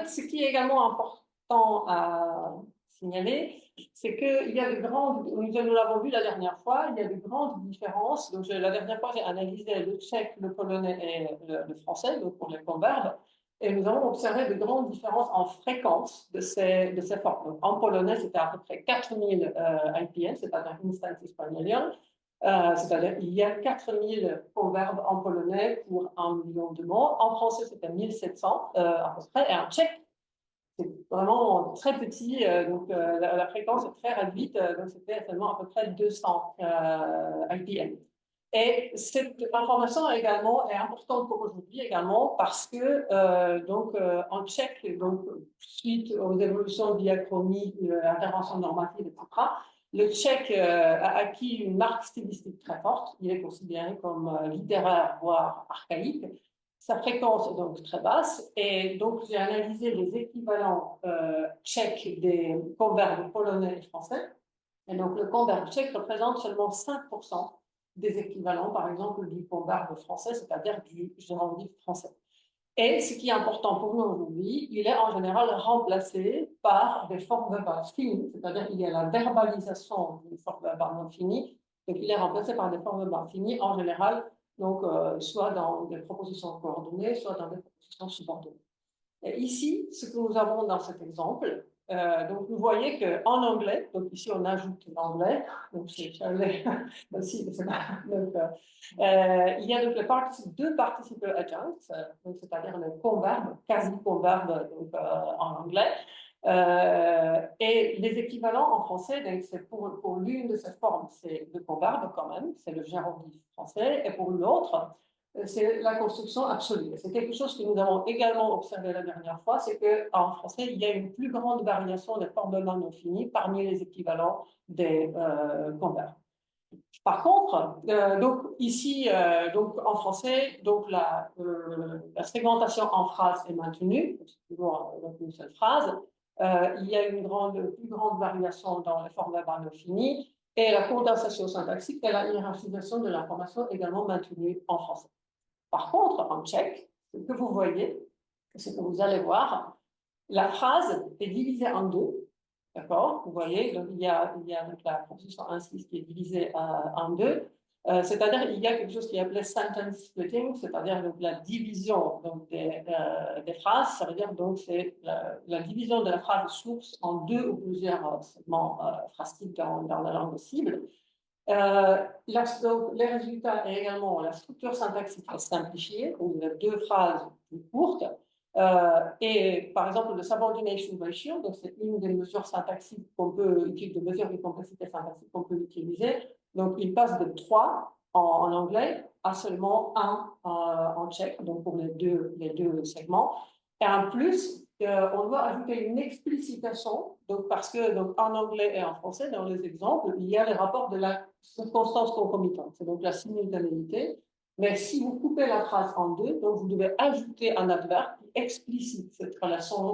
fait, ce qui est également important à signaler, c'est qu'il y a de grandes, nous l'avons vu la dernière fois, il y a de grandes différences. Donc, la dernière fois, j'ai analysé le tchèque, le polonais et le français, donc pour les converbes, et nous avons observé de grandes différences en fréquence de ces formes. Donc, en polonais, c'était à peu près 4000 IPN, c'est-à-dire Instances per Million. C'est-à-dire il y a 4000 converbes en polonais pour 1 million de mots. En français, c'était 1700 à peu près. Et en tchèque, c'est vraiment très petit, donc la fréquence est très réduite, donc c'était seulement à peu près 200 IPM. Et cette information également est importante pour aujourd'hui également parce que en tchèque, donc suite aux évolutions diachroniques, interventions normatives, etc., le tchèque a acquis une marque stylistique très forte. Il est considéré comme littéraire, voire archaïque. Sa fréquence est donc très basse. Et donc, j'ai analysé les équivalents tchèques des converbes polonais et français. Et donc, le converbe tchèque représente seulement 5% des équivalents, par exemple, du converbe français, c'est-à-dire du gérondif français. Et ce qui est important pour nous aujourd'hui, il est en général remplacé par des formes verbales finies, c'est-à-dire qu'il y a la verbalisation d'une forme verbale non finie, donc il est remplacé par des formes verbales finies en général, donc soit dans des propositions coordonnées, soit dans des propositions subordonnées. Et ici, ce que nous avons dans cet exemple, donc vous voyez qu'en anglais, donc ici on ajoute l'anglais, donc c'est aussi, il y a donc deux participle adjuncts, c'est-à-dire les converbes, quasi-converbes en anglais, et les équivalents en français, donc c'est pour l'une de ces formes, c'est le converbe quand même, c'est le gérondif français, et pour l'autre, c'est la construction absolue. C'est quelque chose que nous avons également observé la dernière fois, c'est qu'en français, il y a une plus grande variation des formes non finies parmi les équivalents des converbes. Par contre, donc ici, donc en français, donc la segmentation en phrase est maintenue, c'est toujours donc une seule phrase. Il y a une plus grande variation dans les formes verbales non finies et la condensation syntaxique et la hiérarchisation de l'information également maintenue en français. Par contre, en tchèque, ce que vous voyez, ce que vous allez voir, la phrase est divisée en deux. D'accord? Vous voyez, donc il y a donc la proposition 1-6 qui est divisée en deux. C'est-à-dire il y a quelque chose qui est appelé sentence splitting, c'est-à-dire donc, la division donc, des phrases. Ça veut dire donc c'est la division de la phrase source en deux ou plusieurs segments phrastiques dans la langue cible. Les résultats et également la structure syntaxique est simplifiée, où il y a deux phrases plus courtes. Et par exemple, le subordination ratio, donc c'est une des mesures syntaxiques qu'on peut utiliser, de mesures de complexité syntaxique qu'on peut utiliser. Donc il passe de 3 en anglais à seulement 1 en tchèque, donc pour les deux segments. Et en plus, on doit ajouter une explicitation, donc parce que donc, en anglais et en français, dans les exemples, il y a les rapports de la circonstance concomitante, c'est donc la simultanéité. Mais si vous coupez la phrase en deux, donc vous devez ajouter un adverbe qui explicite cette relation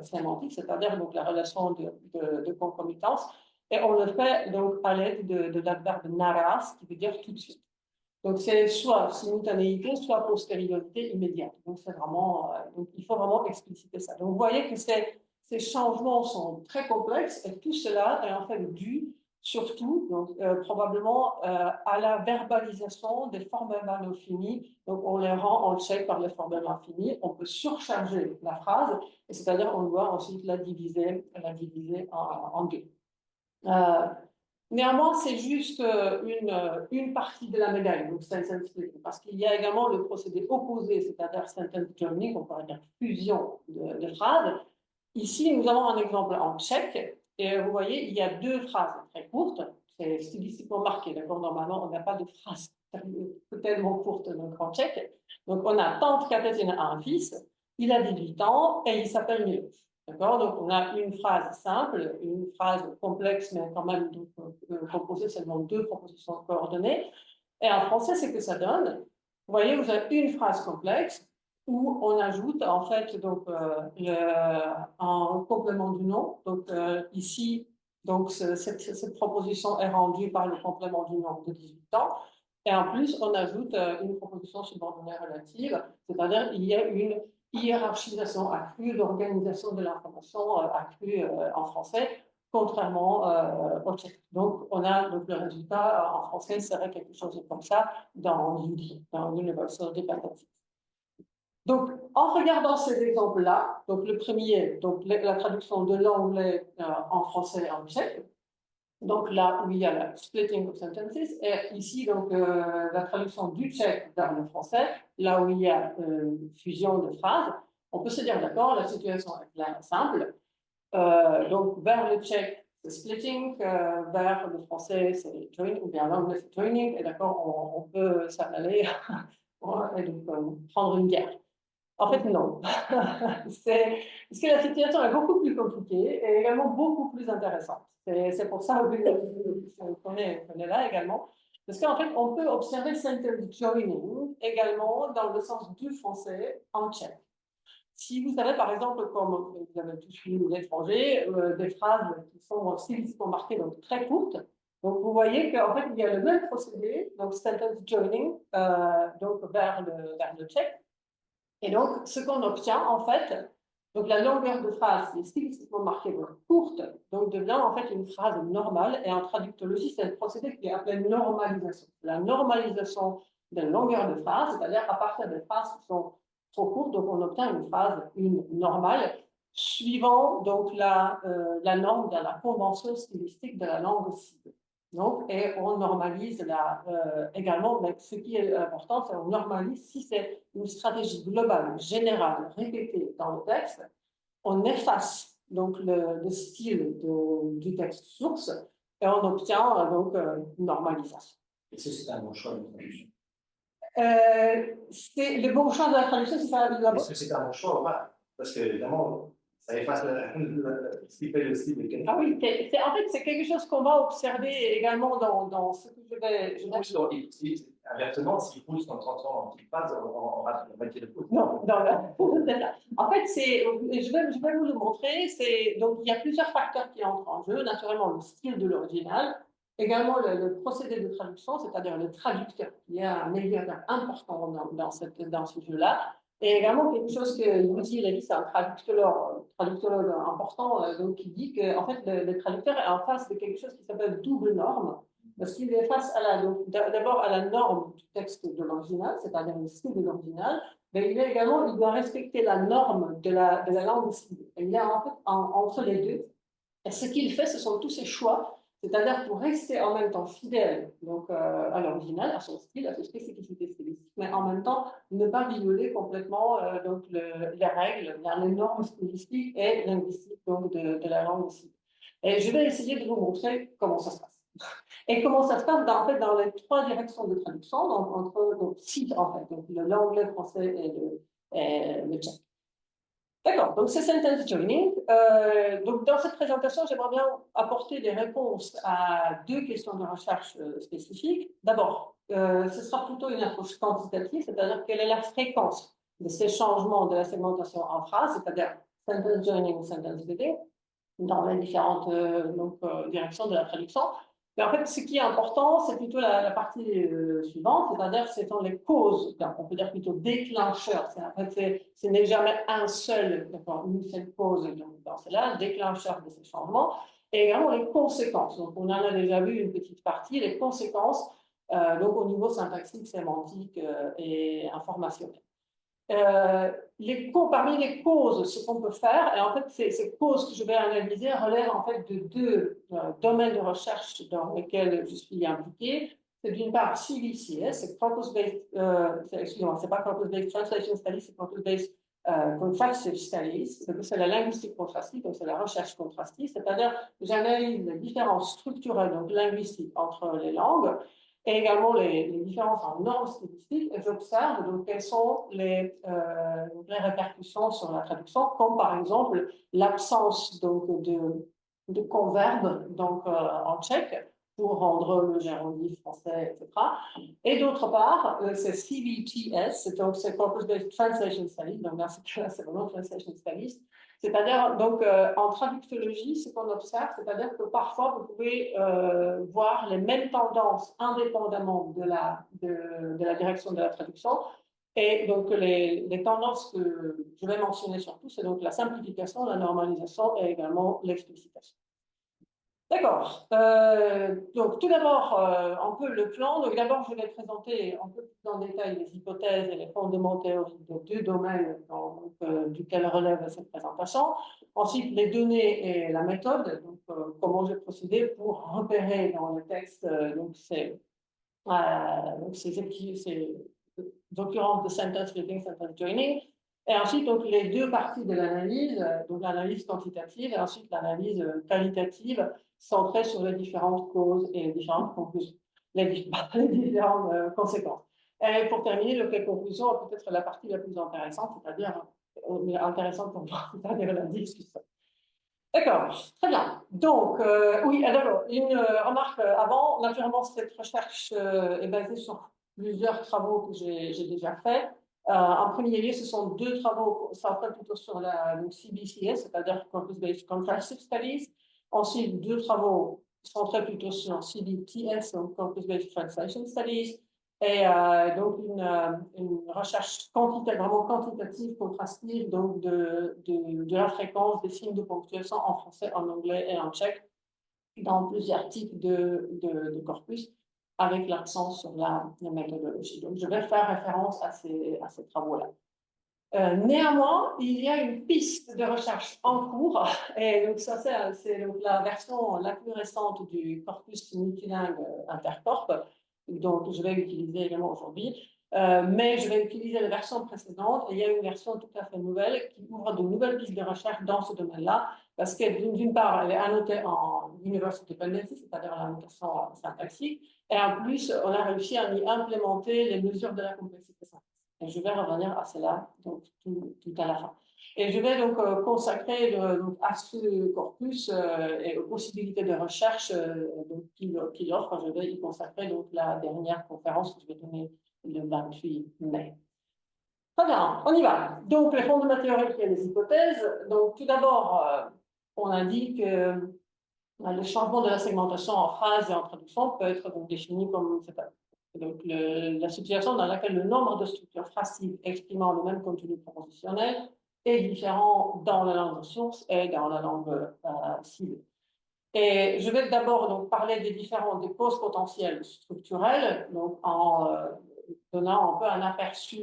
sémantique, c'est-à-dire donc la relation de concomitance, et on le fait donc à l'aide de l'adverbe naras, qui veut dire tout de suite. Donc c'est soit simultanéité, soit postériorité immédiate. Donc c'est vraiment, donc il faut vraiment expliciter ça. Donc vous voyez que ces changements sont très complexes et tout cela est en fait dû surtout, donc, probablement à la verbalisation des formes verbales non finies. Donc on les rend en tchèque par les formes verbales infinies. On peut surcharger la phrase, c'est-à-dire on doit ensuite la diviser en deux. Néanmoins, c'est juste une partie de la médaille, donc sentence splitting, parce qu'il y a également le procédé opposé, c'est-à-dire sentence joining, on pourrait dire fusion de phrases. Ici, nous avons un exemple en tchèque, et vous voyez, il y a deux phrases très courtes, c'est stylistiquement marqué, d'accord? Normalement, on n'a pas de phrase tellement courte donc, en tchèque. Donc, on a tante Kateřina a un fils, il a 18 ans et il s'appelle Miloš. D'accord? Donc, on a une phrase simple, une phrase complexe, mais quand même composée seulement de deux propositions coordonnées. Et en français, c'est que ça donne. Vous voyez, vous avez une phrase complexe où on ajoute en fait donc, un complément du nom. Donc, ici, donc, cette proposition est rendue par le complément du nom de 18 ans. Et en plus, on ajoute une proposition subordonnée relative, c'est-à-dire il y a une hiérarchisation accrue, d'organisation de l'information accrue en français, contrairement au tchèque. Donc, on a donc, le résultat en français serait quelque chose comme ça dans UDI, dans Universal Dependency. Donc, en regardant ces exemples-là, donc le premier, donc la traduction de l'anglais en français en tchèque, donc là où il y a la splitting of sentences, et ici donc la traduction du tchèque vers le français, là où il y a fusion de phrases, on peut se dire d'accord, la situation est claire et simple. Donc vers le tchèque, c'est splitting, vers le français, c'est joining, ou bien l'anglais, c'est joining, et d'accord, on peut s'en aller et donc prendre une guerre. En fait, non. Parce que la situation est beaucoup plus compliquée et également beaucoup plus intéressante. C'est pour ça qu'on est là également. Parce qu'en fait, on peut observer sentence joining également dans le sens du français en tchèque. Si vous avez, par exemple, comme vous avez tous lu l'étranger, des phrases qui sont stylistiquement marquées, donc très courtes, donc vous voyez qu'en fait, il y a le même procédé, donc sentence joining, donc vers le tchèque. Et donc, ce qu'on obtient, en fait, donc la longueur de phrase est stylistiquement marquée donc courte, donc devient en fait une phrase normale. Et en traductologie, c'est le procédé qui est appelé normalisation. La normalisation de la longueur de phrase, c'est-à-dire à partir des phrases qui sont trop courtes, donc on obtient une normale, suivant donc la norme de la convention stylistique de la langue cible. Donc, et on normalise également, mais ce qui est important, c'est qu'on normalise si c'est une stratégie globale, générale, répétée dans le texte, on efface donc le style du texte source et on obtient donc une normalisation. Est-ce que c'est un bon choix de traduction? C'est le bon choix de la traduction, c'est ça? Est-ce que c'est un bon choix ou pas? Parce que, évidemment, ça efface ce qui fait le style de quelqu'un. Ah oui, en fait, c'est quelque chose qu'on va observer également dans ce que je vais. Inversement, s'il pousse en 30 ans en petite phrase, on rate la moitié de pouce. Non, en fait, je vais vous le montrer. Donc, il y a plusieurs facteurs qui entrent en jeu. Naturellement, le style de l'original, également le procédé de traduction, c'est-à-dire le traducteur, qui est un médiateur important dans ce jeu-là. Et également quelque chose que Luigi Lévy, c'est un traductologue important, donc qui dit que en fait, le traducteur est en face de quelque chose qui s'appelle double norme. Parce qu'il est face d'abord à la norme du texte de l'original, c'est-à-dire le style de l'original, mais il doit respecter la norme de la langue cible. Et il y a en fait entre les deux. Et ce qu'il fait, ce sont tous ces choix, c'est-à-dire pour rester en même temps fidèle donc, à l'original, à son style, à sa spécificité stylistique, mais en même temps ne pas violer complètement donc les règles, les normes stylistiques et linguistiques donc, de la langue cible. Et je vais essayer de vous montrer comment ça se passe. Et comment ça se passe en fait, dans les trois directions de traduction, donc six en fait, donc l'anglais, le français et le tchèque. D'accord, donc c'est sentence joining. Donc dans cette présentation, j'aimerais bien apporter des réponses à deux questions de recherche spécifiques. D'abord, ce sera plutôt une approche quantitative, c'est-à-dire quelle est la fréquence de ces changements de la segmentation en phrase, c'est-à-dire sentence joining ou sentence splitting, dans les différentes directions de la traduction. Mais en fait, ce qui est important, c'est plutôt la partie suivante, c'est-à-dire ce sont les causes, on peut dire plutôt déclencheurs. En fait, ce n'est jamais une seule cause dans cela, déclencheur de ces changements, et également les conséquences. Donc, on en a déjà vu une petite partie, les conséquences, donc au niveau syntaxique, sémantique et informationnel. Parmi les causes, ce qu'on peut faire, et en fait, ces causes que je vais analyser relèvent en fait de deux domaines de recherche dans lesquels je suis impliquée. C'est d'une part CVCS, c'est Corpus-Based, excusez-moi, c'est pas Corpus-Based Translation Studies, c'est Corpus-Based Contrastive Studies. C'est la linguistique contrastive, donc c'est la recherche contrastive, c'est-à-dire que j'analyse les différences structurelles, donc linguistiques entre les langues, et également les différences en normes stylistiques, et j'observe donc quelles sont les répercussions sur la traduction, comme par exemple l'absence donc de converbe donc en tchèque pour rendre le gérondif français, etc. Et d'autre part, c'est CBTS, donc c'est Corpus-Based Translation Studies, donc dans ce cas-là, c'est vraiment Translation Studies. C'est-à-dire, donc, en traductologie, ce qu'on observe, c'est-à-dire que parfois, vous pouvez voir les mêmes tendances indépendamment de la direction de la traduction. Et donc, les tendances que je vais mentionner surtout, c'est donc la simplification, la normalisation et également l'explicitation. D'accord. Donc, tout d'abord, un peu le plan. Donc, d'abord, je vais présenter un peu plus en détail les hypothèses et les fondements théoriques des deux domaines duquel relève cette présentation. Ensuite, les données et la méthode. Donc, comment j'ai procédé pour repérer dans le texte ces occurrences de sentence flipping, sentence joining. Et ensuite, donc, les deux parties de l'analyse, donc l'analyse quantitative et ensuite l'analyse qualitative, centrée sur les différentes causes et les différentes conclusions, les différentes conséquences. Et pour terminer, les conclusions est peut-être la partie la plus intéressante, c'est-à-dire intéressante pour moi, c'est-à-dire la discussion. D'accord, très bien. Donc, oui, alors, une remarque avant. Naturellement, cette recherche est basée sur plusieurs travaux que j'ai déjà faits. En premier lieu, ce sont deux travaux centrés plutôt sur la CBCS, c'est-à-dire Corpus-Based Contrastive Studies. Ensuite, deux travaux centrés plutôt sur CBTS, donc Corpus-Based Translation Studies. Et donc, une recherche vraiment quantitative, contrastive, donc de la fréquence des signes de ponctuation en français, en anglais et en tchèque dans plusieurs types de corpus, avec l'accent sur la méthodologie. Donc, je vais faire référence à ces travaux-là. Néanmoins, il y a une piste de recherche en cours, et donc ça, c'est la version la plus récente du corpus multilingue Intercorp, donc je vais utiliser également aujourd'hui, mais je vais utiliser la version précédente, et il y a une version tout à fait nouvelle qui ouvre de nouvelles pistes de recherche dans ce domaine-là, parce que d'une part, elle est annotée en Universal Dependency, c'est-à-dire l'annotation syntaxique, et en plus, on a réussi à y implémenter les mesures de la complexité syntaxique. Et je vais revenir à cela donc, tout à la fin. Et je vais donc consacrer donc, à ce corpus et aux possibilités de recherche qu'il offre. Je vais y consacrer donc, la dernière conférence que je vais donner le 28 mai. Très bien, on y va. Donc, les fondements théoriques et les hypothèses. Donc, tout d'abord, on indique que le changement de la segmentation en phrase et en traduction peut être donc, défini comme donc, la situation dans laquelle le nombre de structures phrasives exprimant le même contenu propositionnel est différent dans la langue de source et dans la langue cible. Et je vais d'abord donc parler des causes potentielles structurelles, donc en donnant un peu un aperçu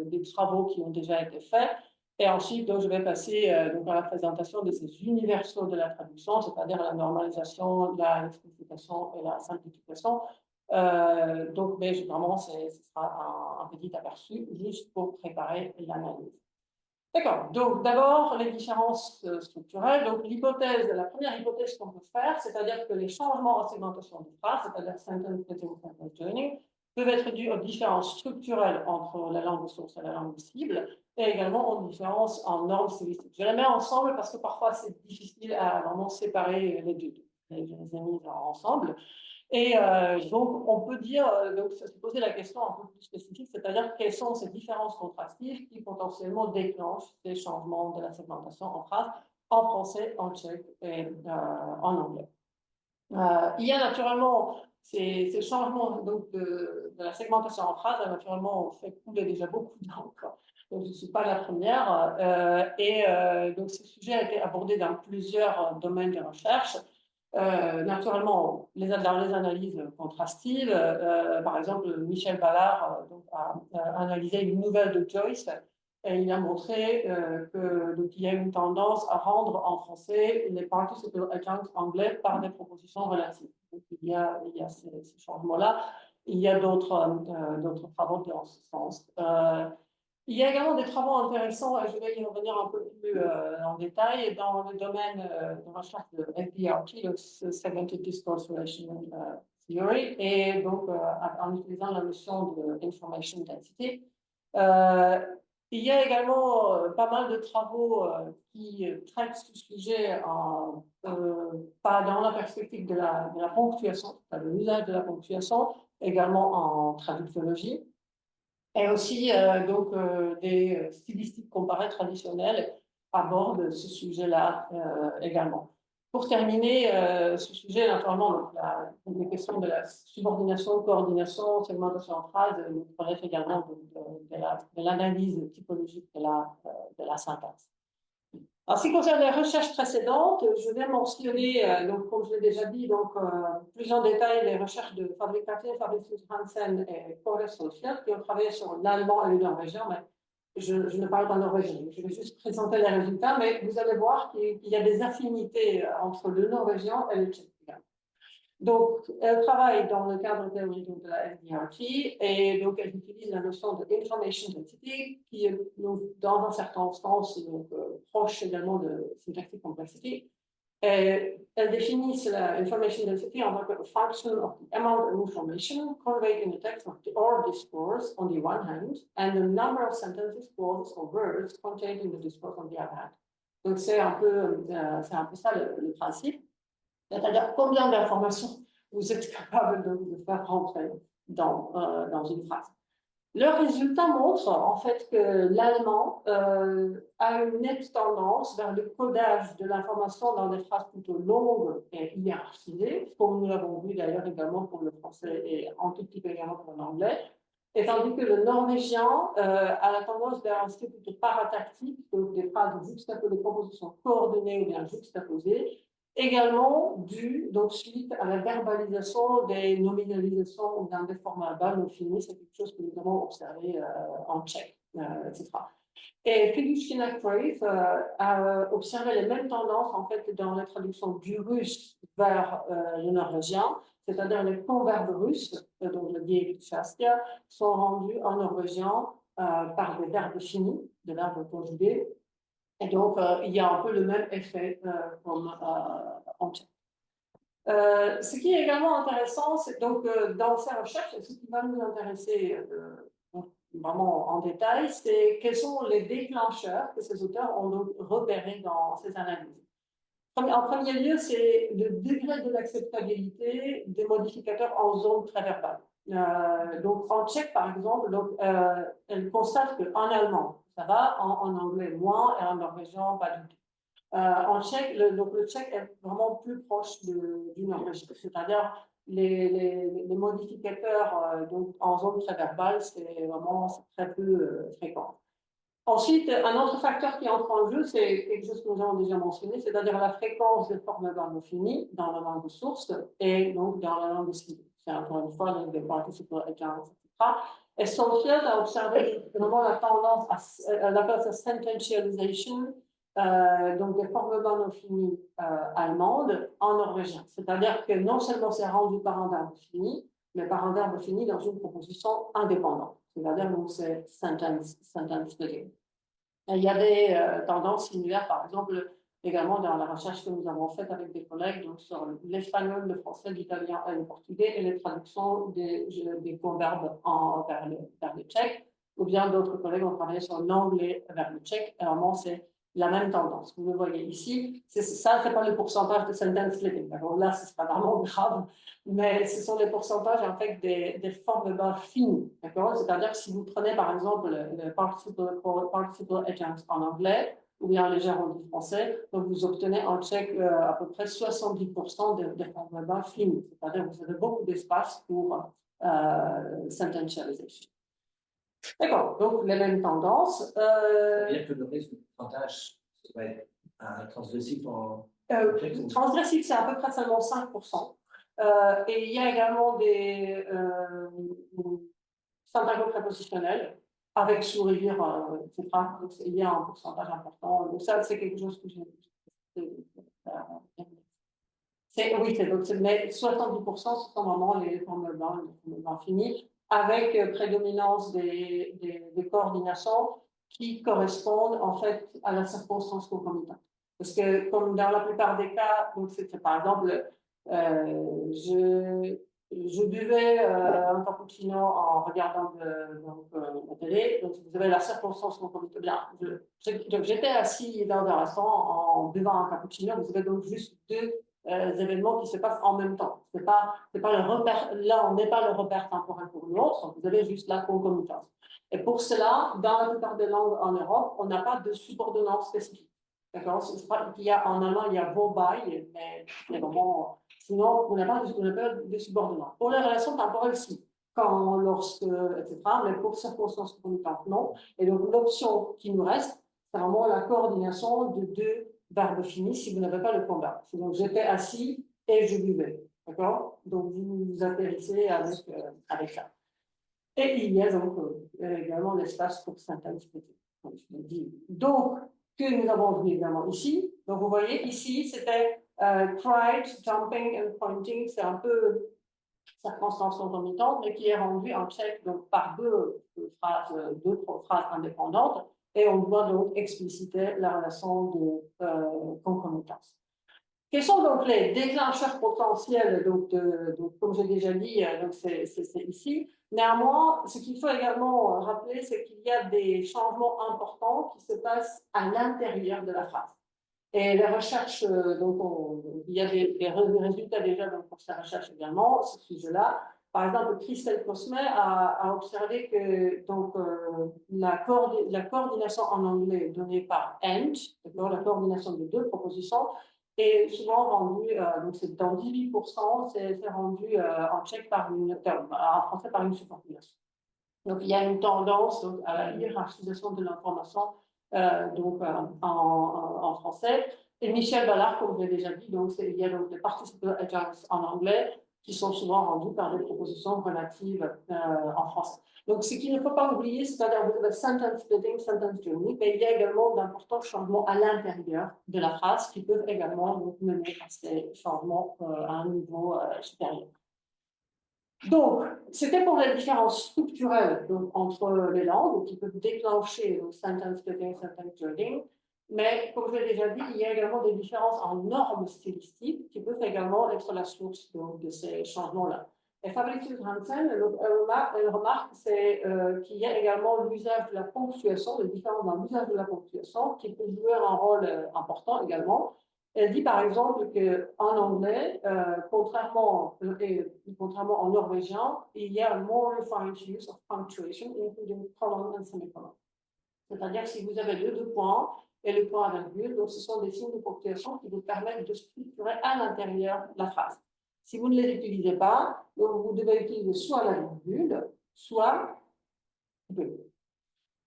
des travaux qui ont déjà été faits. Et ensuite, donc, je vais passer donc, à la présentation de ces universaux de la traduction, c'est-à-dire la normalisation, l'explicitation et la simplification. Donc, mais vraiment, ce sera un petit aperçu juste pour préparer l'analyse. D'accord. Donc, d'abord, les différences structurelles. Donc, la première hypothèse qu'on peut faire, c'est-à-dire que les changements en segmentation de phrases, c'est-à-dire sentence splitting, sentence joining, peuvent être dus aux différences structurelles entre la langue de source et la langue cible, et également aux différences en normes stylistiques. Je les mets ensemble parce que parfois, c'est difficile à vraiment séparer les deux. Je les ai mis ensemble. Et donc, on peut dire, donc, se poser la question un peu plus spécifique, c'est-à-dire quelles sont ces différences contrastives qui potentiellement déclenchent ces changements de la segmentation en phrase en français, en tchèque et en anglais. Il y a naturellement ces changements donc, de la segmentation en phrase, a naturellement fait couler déjà beaucoup d'encre. Donc, je ne suis pas la première. Donc, ce sujet a été abordé dans plusieurs domaines de recherche. Naturellement, dans les analyses contrastives, par exemple, Michel Ballard a analysé une nouvelle de Joyce et il a montré qu'il y a une tendance à rendre en français les participle adjuncts anglais par des propositions relatives. Donc, il y a ces changements-là. Il y a d'autres travaux dans ce sens. Il y a également des travaux intéressants, et je vais y revenir un peu plus en détail, dans le domaine de recherche de SDRT, le Segmented Discourse Relation Theory, et donc en utilisant la notion de Information Density. Il y a également pas mal de travaux qui traitent ce sujet pas dans la perspective de la ponctuation, de l'usage de la ponctuation, également en traductiologie. Et aussi, des stylistiques comparées traditionnelles abordent ce sujet-là également. Pour terminer ce sujet, naturellement, donc, les questions de la subordination, coordination, segmentation en phrase, nous relève également de l'analyse typologique de la syntaxe. En ce qui concerne les recherches précédentes, je vais mentionner, donc, comme je l'ai déjà dit, donc, plus en détail les recherches de Fabrik Katté, Fabrice Hansen et Kåre Solskjær, qui ont travaillé sur l'allemand et le norvégien, mais je ne parle pas norvégien. Je vais juste présenter les résultats, mais vous allez voir qu'il y a des affinités entre le norvégien et le tchèque. Donc, elle travaille dans le cadre théorique de la FDRT et donc elle utilise la notion de information density qui est donc, dans un certain sens donc, proche également de syntactic complexity. Et elle définit la information density en tant que function of the amount of information conveyed in the text or discourse on the one hand and the number of sentences, clauses or words contained in the discourse on the other hand. Donc, c'est un peu ça le principe. C'est-à-dire combien d'informations vous êtes capable de faire rentrer dans une phrase. Le résultat montre en fait que l'allemand a une nette tendance vers le codage de l'information dans des phrases plutôt longues et hiérarchisées, comme nous l'avons vu d'ailleurs également pour le français et un tout petit peu également pour l'anglais, et tandis que le norvégien a la tendance vers un style plutôt paratactique, donc des phrases juxtaposées, des compositions coordonnées ou bien juxtaposées, également dû donc suite à la verbalisation des nominalisations ou d'un des formats verbal non finis, c'est quelque chose que nous avons observé en tchèque, etc. Et Fidushkina-Crave a observé les mêmes tendances en fait dans la traduction du russe vers le norvégien, c'est-à-dire les converbes russes, donc le diévitchastia, sont rendus en norvégien par des verbes finis, des verbes conjugués. Et donc, il y a un peu le même effet comme en tchèque. Ce qui est également intéressant, c'est donc dans ces recherches, ce qui va nous intéresser vraiment en détail, c'est quels sont les déclencheurs que ces auteurs ont donc repérés dans ces analyses. En premier lieu, c'est le degré de l'acceptabilité des modificateurs en zone préverbale. Donc, en tchèque, par exemple, donc, elle constate qu'en allemand, ça va, en anglais, moins, et en norvégien, pas du tout. En tchèque, le tchèque est vraiment plus proche du norvégien, c'est-à-dire les modificateurs donc, en zone préverbale, c'est vraiment très peu fréquent. Ensuite, un autre facteur qui entre en jeu, c'est quelque chose que nous avons déjà mentionné, c'est-à-dire la fréquence des formes verbales finies dans la langue de source et donc dans la langue de cible. C'est encore une fois donc, des participles agents, etc. Et Solskjær a observé vraiment la tendance à l'appelle ça sententialization, donc des formes verbales non finies allemandes en norvégien. C'est-à-dire que non seulement c'est rendu par un verbe fini, mais par un verbe fini dans une proposition indépendante. C'est-à-dire que c'est sentence splitting. Il y a des tendances similaires, par exemple, également dans la recherche que nous avons faite avec des collègues donc sur l'espagnol, le français, l'italien et le portugais et les traductions des converbes vers le tchèque, ou bien d'autres collègues ont travaillé sur l'anglais vers le tchèque. Et vraiment, c'est la même tendance. Vous le voyez ici, ça, c'est pas le pourcentage de sentence splitting. Là, ce sera vraiment grave, mais ce sont les pourcentages en fait des formes verbales fines. C'est-à-dire que si vous prenez par exemple le participle agent en anglais ou bien le gerundive français, donc vous obtenez en tchèque à peu près 70% des formes verbales fines. C'est-à-dire que vous avez beaucoup d'espace pour sententialization. D'accord, donc les mêmes tendances. Ça veut dire que le risque de pourcentage, ça va être un transgressif en. Transgressif, c'est à peu près seulement 5%. Et il y a également des syntagmes prépositionnels avec sourire, etc. Donc, il y a un pourcentage important. Donc, ça, c'est quelque chose que j'ai. Oui, mais 70%, ce sont vraiment les formes verbales finies, avec prédominance des coordinations qui correspondent en fait à la circonstance concomitante. Parce que, comme dans la plupart des cas, donc c'est par exemple, je buvais un cappuccino en regardant la télé, donc vous avez la circonstance concomitante. Bien, j'étais assis dans un restaurant en buvant un cappuccino, vous avez donc juste deux événements qui se passent en même temps. C'est pas le repère, là, on n'est pas le repère temporel pour l'autre, vous avez juste la concomitance. Et pour cela, dans la plupart des langues en Europe, on n'a pas de subordonnance spécifique. D'accord? Je crois qu'il y a en allemand, il y a wobei, mais c'est vraiment. Sinon, on n'a pas de subordonnat. Pour les relations temporelles, si. Quand, lorsque, etc. Mais pour circonstances concomitantes, non. Et donc, l'option qui nous reste, c'est vraiment la coordination de deux verbes finis si vous n'avez pas le point verbe. Donc, j'étais assis et je buvais. D'accord? Donc, vous atterrissez avec ça. Et il y a donc également l'espace pour sentence splitting, comme je l'ai dit. Donc, que nous avons vu également ici. Donc, vous voyez, ici, c'était cried, jumping and pointing. C'est un peu circonstance concomitante, mais qui est rendu en tchèque donc, par deux phrases indépendantes. Et on doit donc expliciter la relation de concomitance. Quels sont donc les déclencheurs potentiels donc, comme j'ai déjà dit, c'est ici. Néanmoins, ce qu'il faut également rappeler, c'est qu'il y a des changements importants qui se passent à l'intérieur de la phrase. Et les recherches, il y a des résultats déjà donc, pour ces recherches également, ce sujet-là. Par exemple, Christelle Cosmet a observé que donc, la coordination en anglais donnée par and, la coordination de deux propositions, est souvent rendue, donc c'est dans 18%, c'est rendu en tchèque en français par une subordination. Donc il y a une tendance donc, à la hiérarchisation de l'information en français. Et Michel Ballard, comme je l'ai déjà dit, donc il y a donc des participle agents en anglais qui sont souvent rendus par des propositions relatives en français. Donc, ce qu'il ne faut pas oublier, c'est-à-dire le sentence splitting, sentence joining, mais il y a également d'importants changements à l'intérieur de la phrase qui peuvent également donc, mener à ces changements à un niveau supérieur. Donc, c'était pour les différences structurelles donc, entre les langues qui peuvent déclencher le sentence splitting, sentence joining. Mais comme je l'ai déjà dit, il y a également des différences en normes stylistiques qui peuvent également être la source donc, de ces changements-là. Et Fabricius Hansen, elle remarque qu'il y a également l'usage de la ponctuation, les différences dans l'usage de la ponctuation qui peut jouer un rôle important également. Elle dit par exemple qu'en anglais, contrairement en norvégien, il y a un more refined use of punctuation, including colon and semicolon. C'est-à-dire que si vous avez deux points et le point à virgule, donc ce sont des signes de ponctuation qui vous permettent de structurer à l'intérieur la phrase. Si vous ne les utilisez pas, donc vous devez utiliser soit la virgule, soit deux.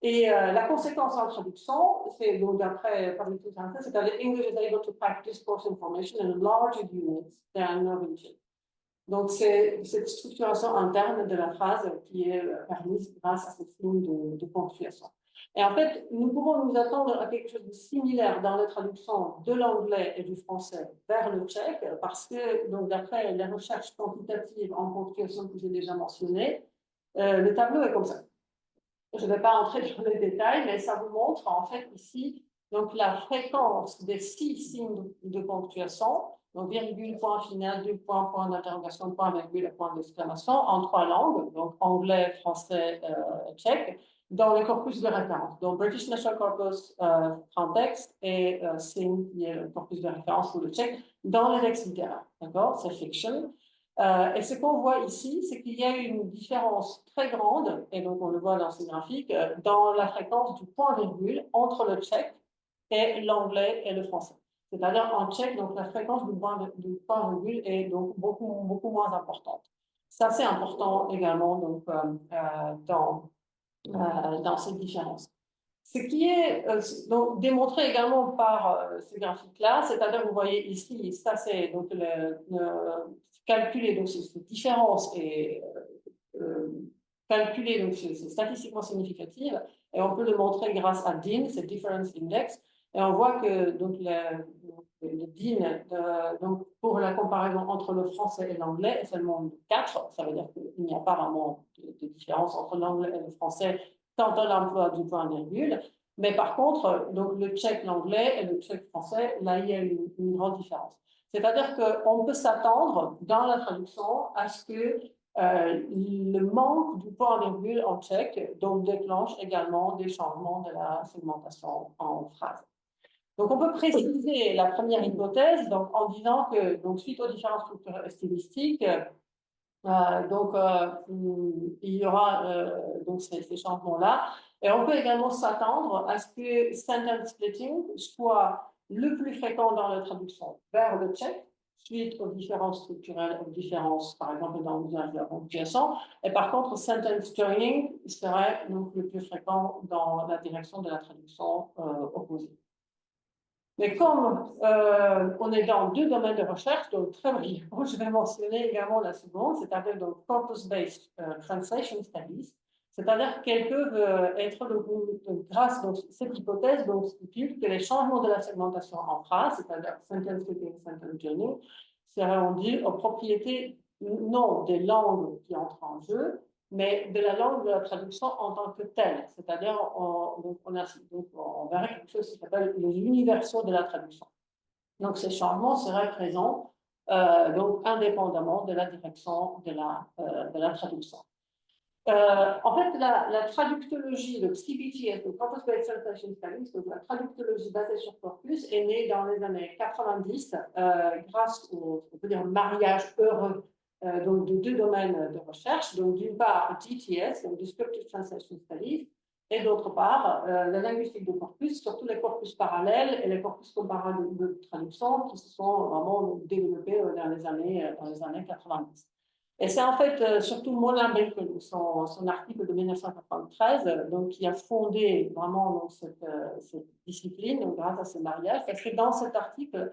Et la conséquence en traduction, c'est donc d'après Fabricius Hansen, c'est-à-dire English is able to pack discourse information in larger units than Norwegian. Donc, c'est cette structuration interne de la phrase qui est permise grâce à ces signes de ponctuation. Et en fait, nous pouvons nous attendre à quelque chose de similaire dans la traduction de l'anglais et du français vers le tchèque, parce que, donc, d'après les recherches quantitatives en ponctuation que j'ai déjà mentionnées, le tableau est comme ça. Je ne vais pas entrer dans les détails, mais ça vous montre en fait ici donc, la fréquence des 6 signes de ponctuation, donc virgule, point final, deux points, point d'interrogation, point, virgule et point d'exclamation en 3 langues, donc anglais, français, tchèque, dans le corpus de référence. Donc British National Corpus Frontex et SIN, qui est le corpus de référence pour le tchèque, dans les textes littéraires. D'accord? C'est fiction. Et ce qu'on voit ici, c'est qu'il y a une différence très grande, et donc on le voit dans ce graphique, dans la fréquence du point-virgule entre le tchèque et l'anglais et le français. C'est-à-dire en tchèque, donc la fréquence du point-virgule est donc beaucoup moins importante. Ça, c'est important également donc, dans ces différences. Ce qui est donc, démontré également par ce graphique-là, c'est-à-dire, vous voyez ici, ça c'est donc calculé, donc cette différence est calculée, donc c'est statistiquement significative, et on peut le montrer grâce à DIN, c'est Difference Index, et on voit que donc, le DIN, donc, pour la comparaison entre le français et l'anglais, est seulement 4, ça veut dire qu'il n'y a pas vraiment de différence entre l'anglais et le français quant à l'emploi du point-virgule. Mais par contre, donc, le tchèque, l'anglais et le tchèque français, là, il y a une grande différence. C'est-à-dire qu'on peut s'attendre dans la traduction à ce que le manque du point-virgule en tchèque donc, déclenche également des changements de la segmentation en phrase. Donc, on peut préciser la première hypothèse donc, en disant que, donc, suite aux différences structurelles et stylistiques, il y aura donc ces changements-là. Et on peut également s'attendre à ce que sentence splitting soit le plus fréquent dans la traduction vers le tchèque, suite aux différences structurelles, aux différences, par exemple, dans l'usage de la ponctuation. Et par contre, sentence joining serait donc le plus fréquent dans la direction de la traduction opposée. Mais comme on est dans deux domaines de recherche, donc très brièvement, je vais mentionner également la seconde, c'est-à-dire donc Corpus-Based Translation Studies, c'est-à-dire qu'elles peuvent être, grâce à cette hypothèse, donc stipule que les changements de la segmentation en phrase, c'est-à-dire sentence flipping, sentence joining, seraient dus aux propriétés non des langues qui entrent en jeu, mais de la langue de la traduction en tant que telle. C'est-à-dire, on verrait quelque chose qui s'appelle les universaux de la traduction. Donc, ces changements seraient présents donc indépendamment de la direction de la traduction. En fait, la traductologie, le CBTS, le Corpus Based Translation Studies, donc la traductologie basée sur corpus, est née dans les années 90 grâce au mariage heureux donc de deux domaines de recherche. Donc, d'une part, DTS, donc Descriptive Translation Studies, et d'autre part, la linguistique de corpus, surtout les corpus parallèles et les corpus comparables de traduction qui se sont vraiment développés dans les années 90. Et c'est en fait surtout Mona Baker, son article de 1993, donc, qui a fondé vraiment donc, cette discipline donc, grâce à ce mariage, parce que dans cet article,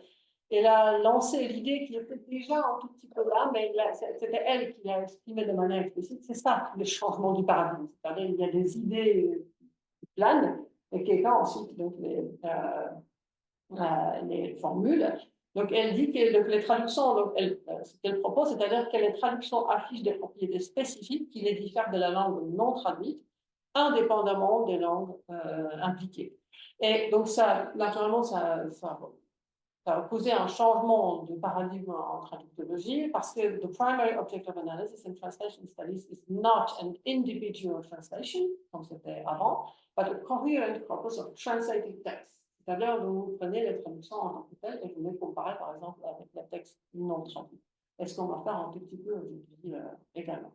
elle a lancé l'idée qui était déjà un tout petit peu là, mais c'était elle qui l'a exprimé de manière explicite. C'est ça, le changement du paradigme. C'est-à-dire il y a des idées qui planent, et quelqu'un ensuite donc, les formules. Donc, elle dit que donc, les traductions, donc, ce qu'elle propose, c'est-à-dire que les traductions affichent des propriétés spécifiques qui les diffèrent de la langue non traduite, indépendamment des langues impliquées. Et donc, ça, naturellement, ça a causé un changement de paradigme en traductologie parce que the primary object of analysis in translation studies is not an individual translation, comme c'était avant, but a coherent corpus of translated text. C'est-à-dire que vous prenez les traductions en tant que telles et vous les comparez par exemple avec les textes non traduits. Et ce qu'on va faire un tout petit peu aujourd'hui également.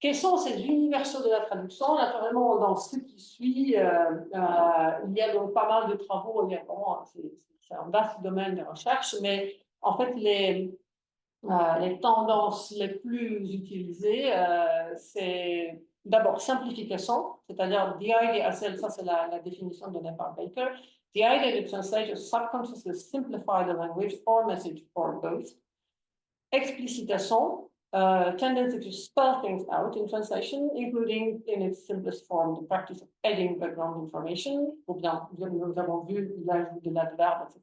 Quels sont ces universaux de la traduction? Naturellement, dans ce qui suit, il y a donc pas mal de travaux, c'est un vaste domaine de recherche, mais en fait, les tendances les plus utilisées, c'est d'abord simplification, c'est-à-dire the idea, ça c'est la définition donnée par Baker, the idea to translate subconsciously simplify the language or message or both. Explicitation, tendency to spell things out in translation, including in its simplest form the practice of adding background information, ou bien nous avons vu l'ajout de l'adverbe, etc.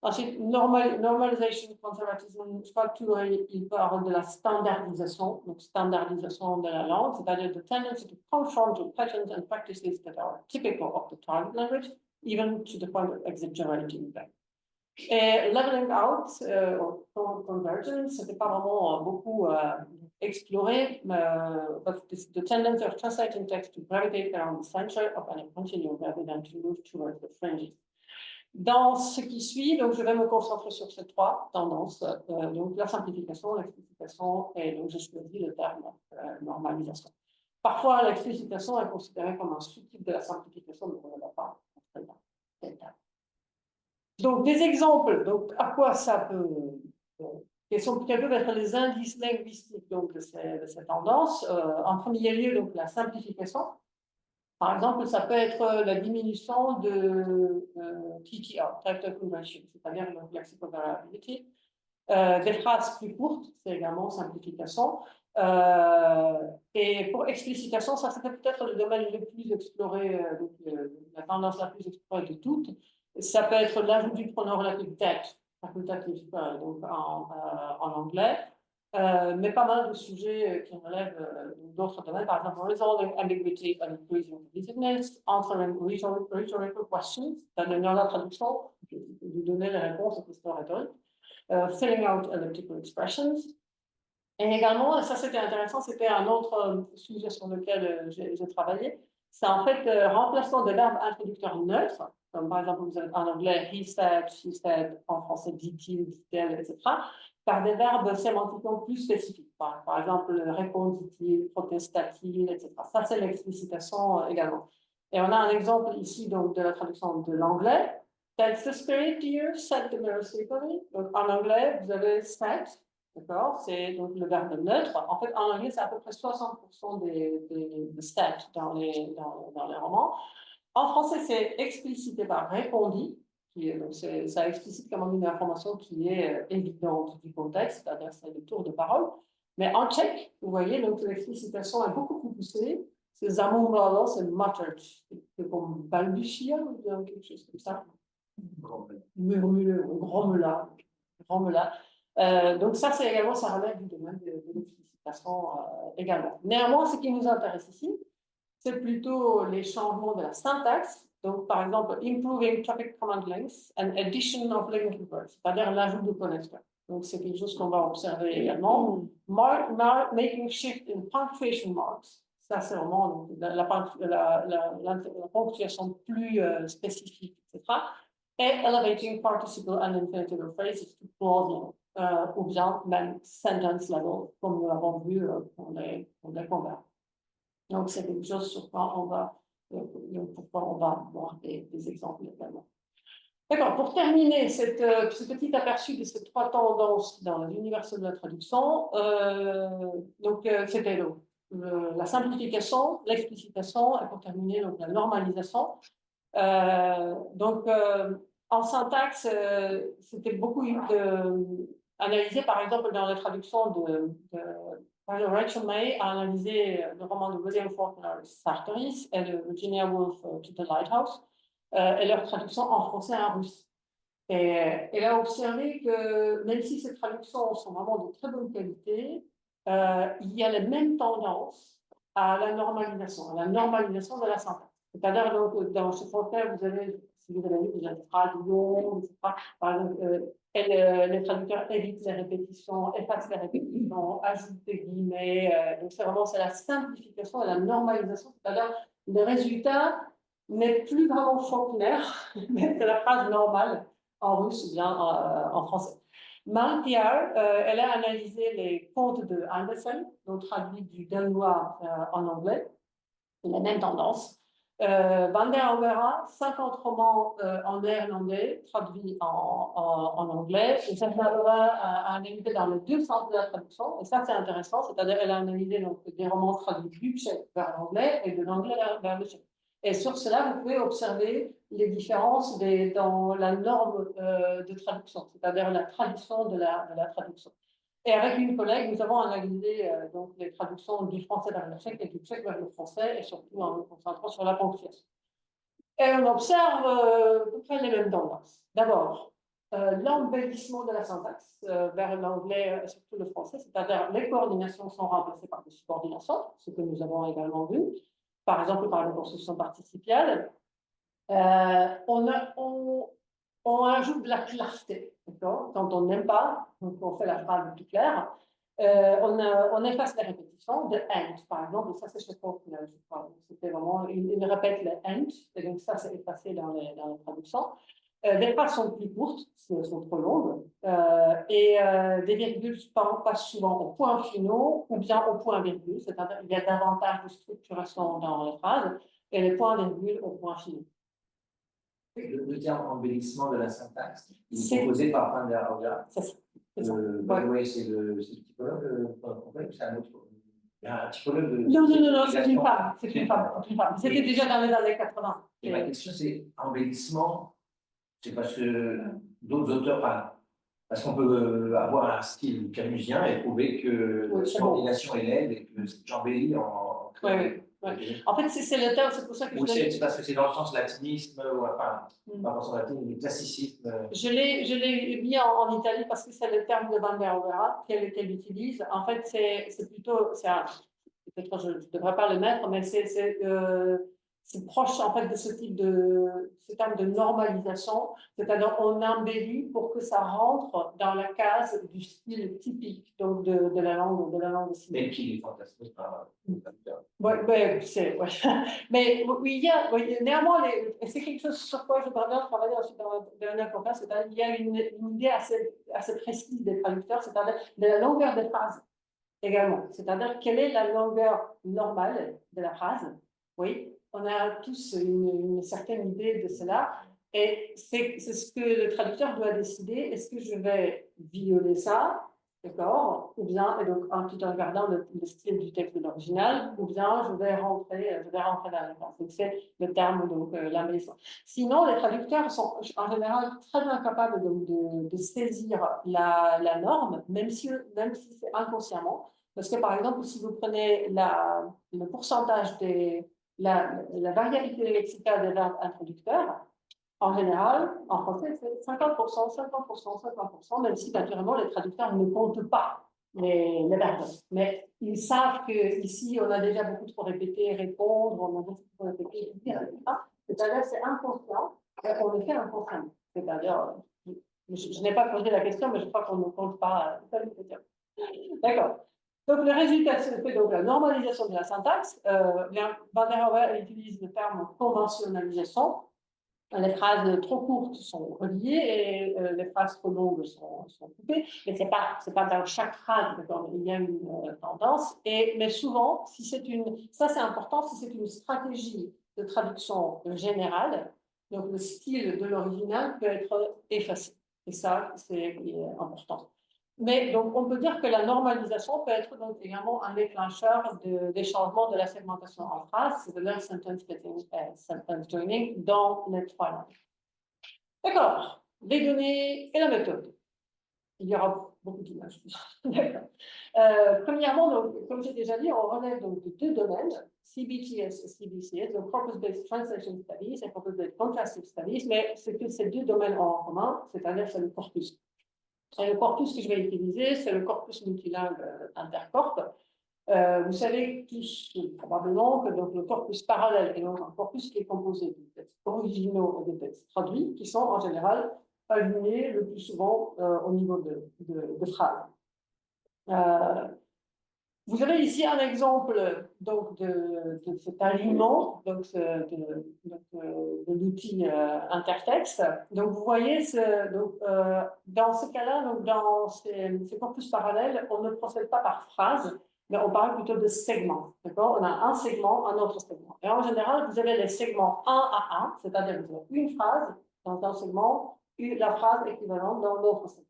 Ensuite, normalization, conservatism, je crois que il parle de la standardisation, donc standardisation de la langue, c'est-à-dire the tendency to conform to patterns and practices that are typical of the target language, even to the point of exaggerating them. Et leveling out, convergence, c'était pas vraiment beaucoup exploré, but the tendency of translating text to gravitate around the center of any continuum rather than to move towards the fringes. Dans ce qui suit, donc je vais me concentrer sur ces trois tendances, donc la simplification, l'explicitation et donc je choisis le terme normalisation. Parfois, l'explicitation est considérée comme un sous-type de la simplification, mais on ne va pas entrer dans ce détail. Donc, des exemples, donc à quoi ça peut, quels peuvent être les indices linguistiques donc, de ces tendances. En premier lieu, donc, la simplification. Par exemple, ça peut être la diminution de TTR, Character Conversion, c'est-à-dire lexical variability. Des phrases plus courtes, c'est également simplification. Et pour explicitation, ça c'était peut-être le domaine le plus exploré, la tendance la plus explorée de toutes. Ça peut être l'ajout du pronom relatif that, facultatif, donc en anglais, mais pas mal de sujets qui relèvent d'autres domaines, par exemple resolving ambiguity and increasing cohesiveness, answering rhetorical questions, dans la traduction, je vais vous donner les réponses aux questions rhétoriques, filling out elliptical expressions. Et également, ça c'était intéressant, c'était un autre sujet sur lequel j'ai travaillé, c'est en fait remplacement des verbes introducteurs neutres, comme par exemple vous avez en anglais he said, she said, en français dit-il, dit-elle, etc., par des verbes sémantiquement plus spécifiques. Par exemple, répond-il, protesta-t-il, etc. Ça c'est l'explicitation également. Et on a un exemple ici donc, de la traduction de l'anglais. That's the spirit, dear, set the mirror sleepily. Donc, en anglais, vous avez set, d'accord? C'est donc le verbe neutre. En fait, en anglais, c'est à peu près 60% des set dans les romans. En français, c'est explicité par répondit, donc ça explicite quand même une information qui est évidente du contexte, c'est-à-dire c'est le tour de parole. Mais en tchèque, vous voyez, donc l'explicitation est beaucoup plus poussée. C'est zamumlalo, c'est muttered, c'est comme balbutia ou bien quelque chose comme ça. Murmure, grommela. Donc ça, c'est également, ça relève du domaine de l'explicitation également. Néanmoins, ce qui nous intéresse ici, c'est plutôt les changements de la syntaxe. Donc, par exemple, improving topic command length and addition of linking words, c'est-à-dire l'ajout de connecteurs. Donc, c'est quelque chose qu'on va observer également. Making shift in punctuation marks. Ça, c'est vraiment donc, la ponctuation plus spécifique, etc. Et elevating participle and infinitive phrases to clause level, ou bien même sentence level, comme nous l'avons vu pour les converts. Donc, c'est quelque chose sur quoi on va voir des exemples également. D'accord, pour terminer ce petit aperçu de ces trois tendances dans l'univers de la traduction, c'était la simplification, l'explicitation et pour terminer, donc, la normalisation. En syntaxe, c'était beaucoup analysé, par exemple, dans la traduction de Rachel May a analysé le roman de William Faulkner, Sartoris, et de Virginia Woolf, To the Lighthouse, et leur traduction en français et en russe. Et elle a observé que même si ces traductions sont vraiment de très bonne qualité, il y a les mêmes tendances à la normalisation de la syntaxe. C'est-à-dire, dans ce Faulkner, vous avez, si vous avez vu, vous avez traduction, etc. Par exemple, les traducteurs évitent les répétitions, effacent les répétitions, ajoutent des guillemets. Donc, c'est la simplification et la normalisation. C'est-à-dire, le résultat n'est plus vraiment Faulkner, mais c'est la phrase normale en russe ou bien en français. Malkiar, elle a analysé les contes de Andersen, donc traduits du danois en anglais, la même tendance. Van der Overa, 50 romans en néerlandais traduits en anglais. Et ça a analysé dans les deux sens de la traduction. Et ça, c'est intéressant. C'est-à-dire qu'elle a analysé donc, des romans traduits du tchèque vers l'anglais et de l'anglais vers le tchèque. Et sur cela, vous pouvez observer les différences dans la norme de traduction, c'est-à-dire la traduction de la traduction. Et avec une collègue, nous avons analysé donc, les traductions du français vers le tchèque et du tchèque vers le français, et surtout en nous concentrant sur la ponctuation. Et on observe à peu près les mêmes tendances. D'abord, l'embellissement de la syntaxe vers l'anglais et surtout le français, c'est-à-dire les coordinations sont remplacées par des subordinations, ce que nous avons également vu, par exemple par la construction participiale. On ajoute de la clarté, d'accord? Quand on n'aime pas, donc on fait la phrase plus claire. On efface les répétitions de and, par exemple, et ça c'est chez Faulkner, je crois. C'était vraiment, il répète le and, et donc ça c'est effacé dans les traductions. Les phrases sont plus courtes, si elles sont trop longues, et des virgules passent souvent au point finaux ou bien au point virgule, c'est-à-dire qu'il y a davantage de structuration dans les phrases, et les points virgule au point finaux. Le terme embellissement de la syntaxe, il est proposé par Van der Overa. C'est ça. Oui, c'est le typologue, c'est un autre. Il y a un typologue de. Non, c'est une femme. C'était déjà dans les années 80. Et ma question, c'est embellissement, c'est parce que d'autres auteurs parlent. Parce qu'on peut avoir un style camusien et trouver que la subordination est laide et que j'embellis en. Oui. En fait, c'est le terme, c'est pour ça que je l'ai. C'est parce que c'est dans le sens latinisme, ou enfin, pas forcément latinisme, mais classicisme. Je l'ai mis en Italie parce que c'est le terme de Van der Overa qu'elle utilise. En fait, c'est plutôt, peut-être je ne devrais pas le mettre, mais c'est proche en fait de ce terme de normalisation, c'est-à-dire on embellit pour que ça rentre dans la case du style typique donc de la langue cinéma. Mais qui est fantastique. Mais néanmoins, c'est quelque chose sur quoi je voudrais bien travailler ensuite dans la dernière conférence, c'est-à-dire qu'il y a une idée assez précise des traducteurs, c'est-à-dire de la longueur des phrases également, c'est-à-dire quelle est la longueur normale de la phrase. Oui, on a tous une certaine idée de cela. Et c'est ce que le traducteur doit décider. Est-ce que je vais violer ça, d'accord? Ou bien, et donc, tout en regardant le style du texte de l'original, ou bien je vais rentrer dans la phrase. Donc, c'est le terme, donc, la maison. Sinon, les traducteurs sont en général très bien capables de saisir la norme, même si c'est inconsciemment. Parce que, par exemple, si vous prenez le pourcentage la variabilité lexicale des verbes introducteurs, en général, en français, c'est 50%, 50%, 50%, même si naturellement les traducteurs ne comptent pas les verbes. Mais ils savent qu'ici, on a déjà beaucoup trop répété répondre, on a beaucoup trop répété dire, etc. C'est-à-dire que c'est inconscient, on le fait inconsciemment. C'est-à-dire, je n'ai pas posé la question, mais je crois qu'on ne compte pas. D'accord. Donc, le résultat, c'est donc la normalisation de la syntaxe. Van der Rohe utilise le terme conventionnalisation. Les phrases trop courtes sont reliées et les phrases trop longues sont coupées. Mais ce n'est pas dans chaque phrase, il y a une tendance. Mais souvent, ça c'est important, si c'est une stratégie de traduction générale, donc le style de l'original peut être effacé. Et ça, c'est important. Mais donc, on peut dire que la normalisation peut être donc également un déclencheur des changements de la segmentation en phrase, c'est-à-dire sentence splitting, sentence joining dans les trois langues. D'accord. Les données et la méthode. Il y aura beaucoup d'images. D'accord. Premièrement, donc, comme j'ai déjà dit, on relève donc de deux domaines, CBTS et CBCS, donc Corpus-Based Translation Studies et Corpus-Based Contrastive Studies, mais ce que ces deux domaines ont en commun, c'est-à-dire c'est le corpus. Et le corpus que je vais utiliser, c'est le corpus multilingue intercorp. Vous savez tous probablement que donc, le corpus parallèle est donc un corpus qui est composé de textes originaux et de textes traduits, qui sont en général alignés le plus souvent au niveau de phrases. Vous avez ici un exemple donc, de cet alignement donc, de l'outil intertexte. Donc, vous voyez, dans ce cas-là, dans ces corpus parallèles, on ne procède pas par phrase, mais on parle plutôt de segments. D'accord? On a un segment, un autre segment. Et en général, vous avez les segments 1 à 1, c'est-à-dire que vous avez une phrase dans un segment, la phrase équivalente dans l'autre segment.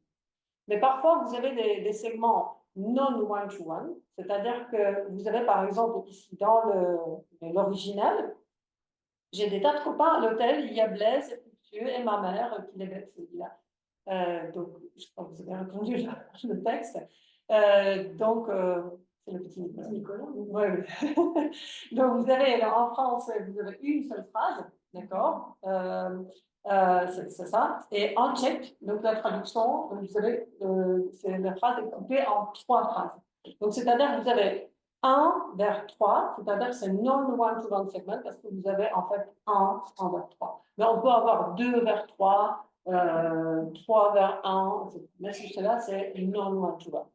Mais parfois, vous avez des segments non one-to-one, c'est-à-dire que vous avez par exemple ici dans l'original, j'ai des tas de copains à l'hôtel, il y a Blaise, Mathieu et ma mère qui les là. Donc, je crois que vous avez entendu le texte. C'est le petit Nicolas. Ouais. Donc, vous avez en français, vous avez une seule phrase, d'accord c'est ça. Et en tchèque, donc la traduction, vous savez, la phrase est coupée en trois phrases. Donc, c'est-à-dire que vous avez 1 vers 3, c'est-à-dire que c'est non one-to-one segment parce que vous avez en fait 1 vers 3. Mais on peut avoir 2 vers 3, 3 vers 1, mais cela, c'est non one-to-one.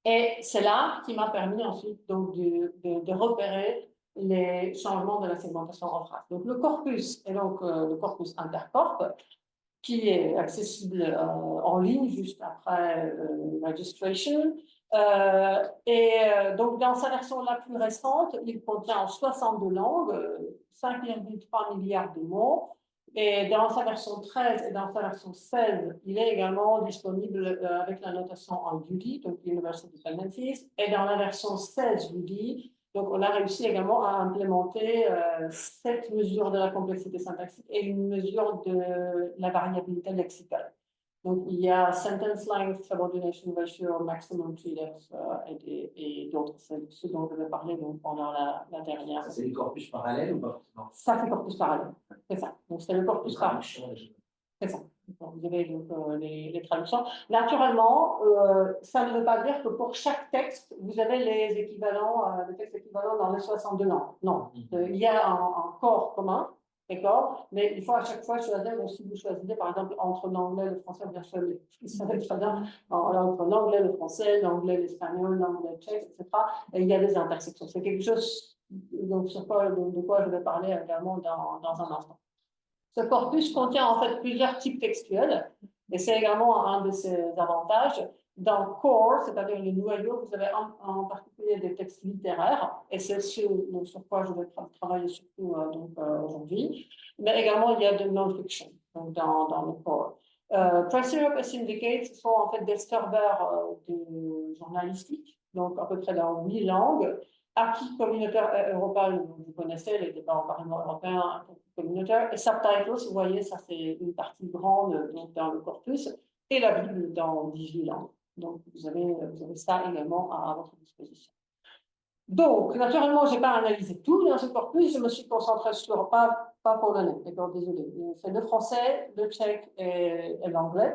Et c'est là qui m'a permis ensuite donc, de repérer les changements de la segmentation en phrase. Donc, le corpus est donc le corpus intercorp qui est accessible en ligne juste après registration. Donc, dans sa version la plus récente, il contient 62 langues, 5,3 milliards de mots. Et dans sa version 13 et dans sa version 16, il est également disponible avec la notation en UDI, donc Universal Dependencies. Et dans la version 16 UDI, donc on a réussi également à implémenter 7 mesures de la complexité syntaxique et une mesure de la variabilité lexicale. Donc il y a sentence length, subordination ratio, maximum tree depth et d'autres. C'est ce dont je vais parler donc, pendant la dernière. Ça, c'est les corpus parallèles ou pas? Ça, c'est corpus parallèle. C'est ça. Donc c'est le corpus parallèle. C'est ça. Vous avez donc, les traductions. Naturellement, ça ne veut pas dire que pour chaque texte, vous avez les équivalents, les textes équivalents dans les 62 langues. Non. Il y a un corps commun, d'accord, mais il faut à chaque fois choisir, donc si vous choisissez par exemple entre l'anglais et le français, bien sûr, ça va être très bien, entre l'anglais, le français, l'anglais, l'espagnol, l'anglais, le tchèque, etc. Et il y a des intersections. C'est quelque chose donc, de quoi je vais parler également dans un instant. Ce corpus contient en fait plusieurs types textuels, et c'est également un de ses avantages. Dans Core, c'est-à-dire le noyau, vous avez en particulier des textes littéraires, et c'est sur quoi je vais travailler surtout aujourd'hui, mais également il y a de non-fiction. donc dans le core. Press Europe et Syndicate, ce sont en fait des serveurs journalistiques, donc à peu près dans 8 langues. Acquis communautaire européen, vous connaissez les débats au Parlement européen, acquis communautaire, et Subtitles, vous voyez, ça c'est une partie grande donc, dans le corpus, et la Bible dans 18 langues. Donc vous avez ça également à votre disposition. Donc, naturellement, je n'ai pas analysé tout dans ce corpus, je me suis concentrée sur, pas polonais, d'accord, désolé, c'est le français, le tchèque et l'anglais,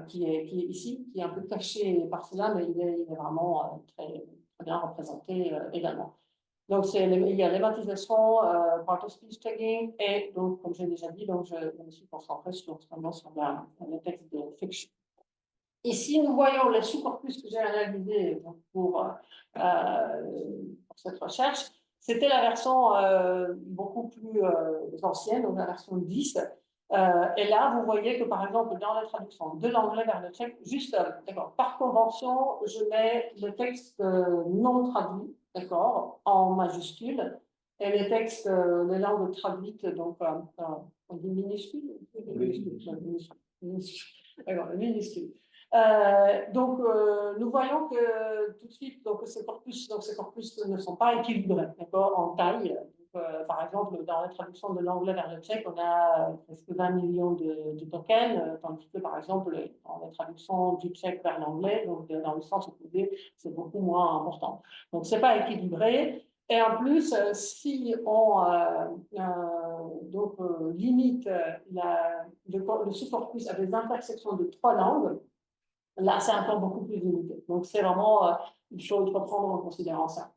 qui est ici, qui est un peu caché par cela, mais il est vraiment très bien représenté également. Donc, il y a l'ématisation, part of speech tagging, et donc, comme j'ai déjà dit, donc je me suis concentrée sur le texte de fiction. Ici, nous voyons les sous-corpus que j'ai analysés pour cette recherche. C'était la version beaucoup plus ancienne, donc la version 10. Et là, vous voyez que, par exemple, dans la traduction de l'anglais vers le tchèque, juste, par convention, je mets le texte non traduit, d'accord, en majuscule, et les textes, les langues traduites, donc, on dit minuscule, minuscule. Donc, nous voyons que tout de suite, donc, ces corpus ne sont pas équilibrés, d'accord, en taille. Donc, par exemple, dans la traduction de l'anglais vers le tchèque, on a presque 20 millions de tokens, tandis que, par exemple, dans la traduction du tchèque vers l'anglais, donc dans le sens opposé, c'est beaucoup moins important. Donc, c'est pas équilibré. Et en plus, si on limite le sous-corpus à des intersections de 3 langues, là, c'est encore beaucoup plus limité. Donc, c'est vraiment une chose qu'il faut prendre en considération ça.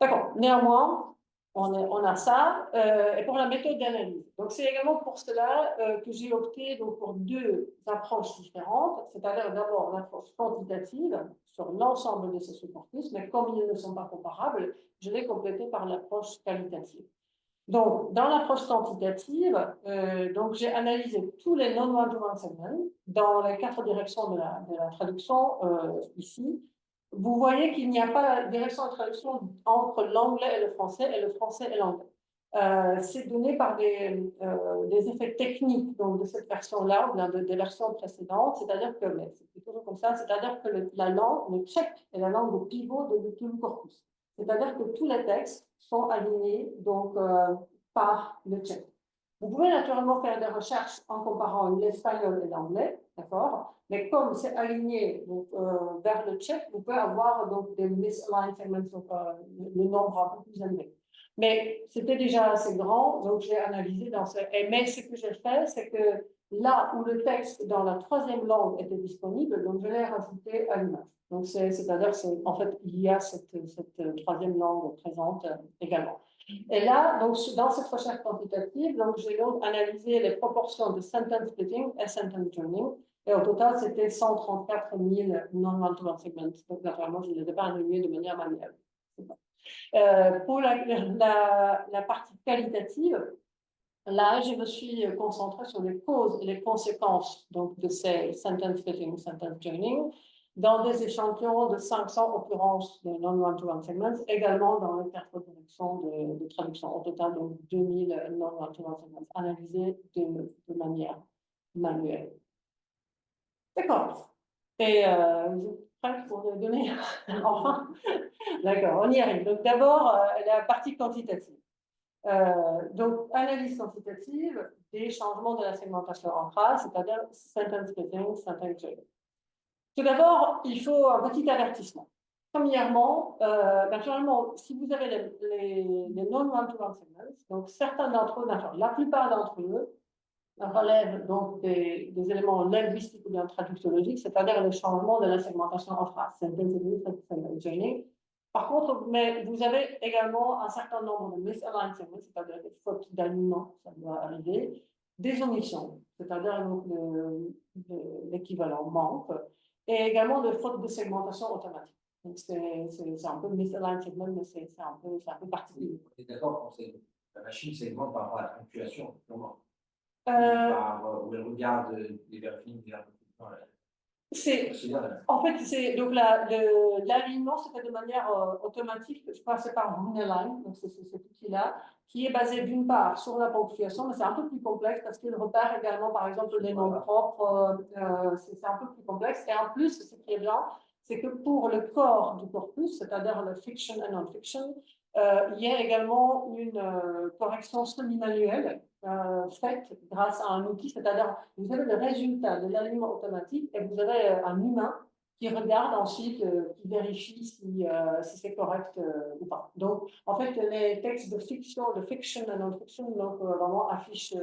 D'accord. Néanmoins, on a ça. Et pour la méthode d'analyse. Donc, c'est également pour cela que j'ai opté donc, pour 2 approches différentes. C'est-à-dire d'abord l'approche quantitative sur l'ensemble de ces sous-corpus, mais comme ils ne sont pas comparables, je l'ai complété par l'approche qualitative. Donc, dans l'approche quantitative, donc j'ai analysé tous les non-one-to-one segments dans les 4 directions de la traduction ici. Vous voyez qu'il n'y a pas de direction de traduction entre l'anglais et le français et l'anglais. C'est donné par des effets techniques donc, de cette version-là ou des versions précédentes, c'est-à-dire que, mais c'est toujours comme ça, c'est-à-dire que la langue, le tchèque est la langue au pivot de tout le corpus. C'est-à-dire que tous les textes sont alignés donc, par le tchèque. Vous pouvez naturellement faire des recherches en comparant l'espagnol et l'anglais, d'accord? Mais comme c'est aligné donc, vers le tchèque, vous pouvez avoir donc, des misaligned segments, donc, le nombre un peu plus élevé. Mais c'était déjà assez grand, donc j'ai analysé dans ce... Mais ce que j'ai fait, c'est que là où le texte dans la 3e langue était disponible, donc je l'ai rajouté à l'image. Donc, c'est-à-dire, en fait, il y a cette 3e langue présente également. Et là, donc, dans cette recherche quantitative, j'ai donc analysé les proportions de sentence splitting et sentence joining. Et au total, c'était 134 000 non-one-to-one segments. Donc, naturellement, je ne les ai pas annulés de manière manuelle. Pour la partie qualitative, là, je me suis concentrée sur les causes et les conséquences donc, de ces sentence splitting, sentence joining, dans des échantillons de 500 occurrences de non-one-to-one segments, également dans les 4 directions de traduction. Au total, donc 2000 non-one-to-one segments analysés de manière manuelle. D'accord. Et vous êtes prêts pour les donner enfin? D'accord, on y arrive. Donc d'abord, la partie quantitative. Donc, analyse quantitative des changements de la segmentation en phrases, c'est-à-dire sentence splitting, sentence joining. Tout d'abord, il faut un petit avertissement. Premièrement, naturellement, si vous avez les non-one-to-one segments, donc certains d'entre eux, la plupart d'entre eux, relèvent donc des éléments linguistiques ou bien traductologiques, c'est-à-dire le changement de la segmentation en phrases, sentence splitting, sentence joining. Par contre, mais vous avez également un certain nombre de misaligned segments, c'est-à-dire des fautes d'alignement, ça doit arriver, des omissions, c'est-à-dire l'équivalent manque, et également de fautes de segmentation automatique. Donc, c'est un peu misaligned segment, mais c'est un peu particulier. On est d'accord quand la machine segmente par rapport à la ponctuation, comment où elle regarde les verbes finis, En fait, donc l'alignement se fait de manière automatique. Je passe par Runeline, donc c'est cet outil-là, qui est basé d'une part sur la ponctuation, mais c'est un peu plus complexe parce qu'il repère également, par exemple, les noms propres. C'est un peu plus complexe. Et en plus, ce qui est bien, c'est que pour le corps du corpus, c'est-à-dire le fiction et non-fiction, il y a également une correction semi-manuelle faite grâce à un outil, c'est-à-dire vous avez le résultat de l'alignement automatique et vous avez un humain qui regarde ensuite, qui vérifie si c'est correct ou pas. Donc, en fait, les textes de fiction et non-fiction, donc vraiment affichent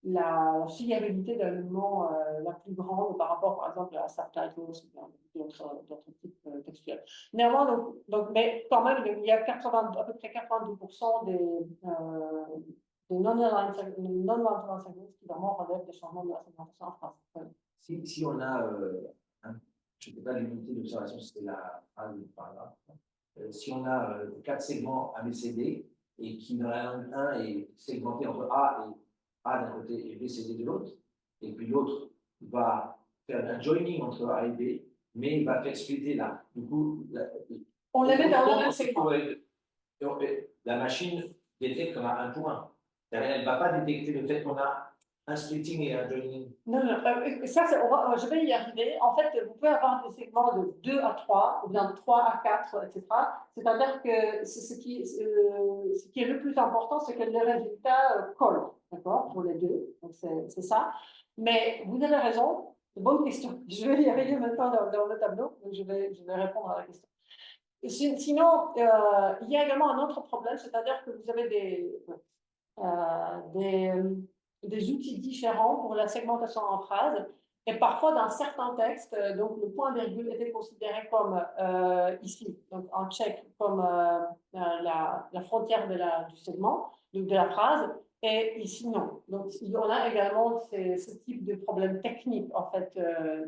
la fiabilité d'alignement la plus grande par rapport, par exemple, à Subtitles ou d'autres types textuels. Néanmoins, mais quand même, il y a à peu près 92% des non-aligned segments qui vraiment relèvent des changements de la segmentation en phrase. Si on a, je ne sais pas l'unité d'observation, c'était la phrase ou par là. Si on a 4 segments ABCD et qui dans la langue 1 est segmenté entre A et A d'un côté et BCD de l'autre, et puis l'autre va faire un joining entre A et B, mais il va faire splitter là. Du coup, on les met dans le même segment. La machine détecte qu'on a un pour un. Elle ne va pas détecter le fait qu'on a un splitting et un joining. Non, ça, je vais y arriver. En fait, vous pouvez avoir des segments de 2 à 3, ou bien de 3 à 4, etc. C'est-à-dire que ce qui est le plus important, c'est que les résultats collent, d'accord, pour les deux. Donc, c'est ça. Mais vous avez raison, c'est une bonne question. Je vais y arriver maintenant dans le tableau, donc je vais répondre à la question. Sinon, il y a également un autre problème, c'est-à-dire que vous avez des outils différents pour la segmentation en phrases. Et parfois, dans certains textes, donc le point-virgule était considéré comme ici, donc en tchèque, comme la frontière du segment, donc de la phrase, et ici, non. Donc, on a également ce type de problème technique, en fait,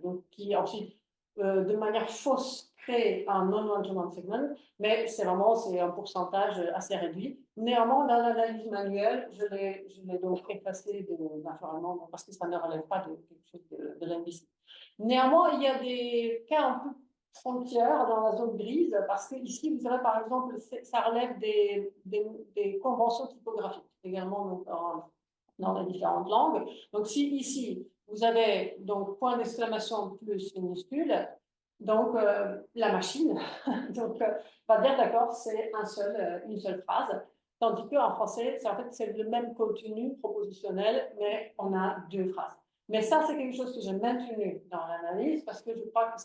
donc, qui ensuite, de manière fausse, crée un non-alignment segment, mais c'est un pourcentage assez réduit. Néanmoins, dans l'analyse manuelle, je l'ai donc effacé naturellement parce que ça ne relève pas de quelque chose de linguistique. Néanmoins, il y a des cas un peu frontières dans la zone grise parce que ici, vous avez par exemple, ça relève des conventions typographiques également donc, dans les différentes langues. Donc, si ici, vous avez donc point d'exclamation plus minuscule, donc la machine donc, va dire d'accord, c'est une seule phrase. Tandis qu'en français, en fait, c'est le même contenu propositionnel, mais on a deux phrases. Mais ça, c'est quelque chose que j'ai maintenu dans l'analyse parce que je crois que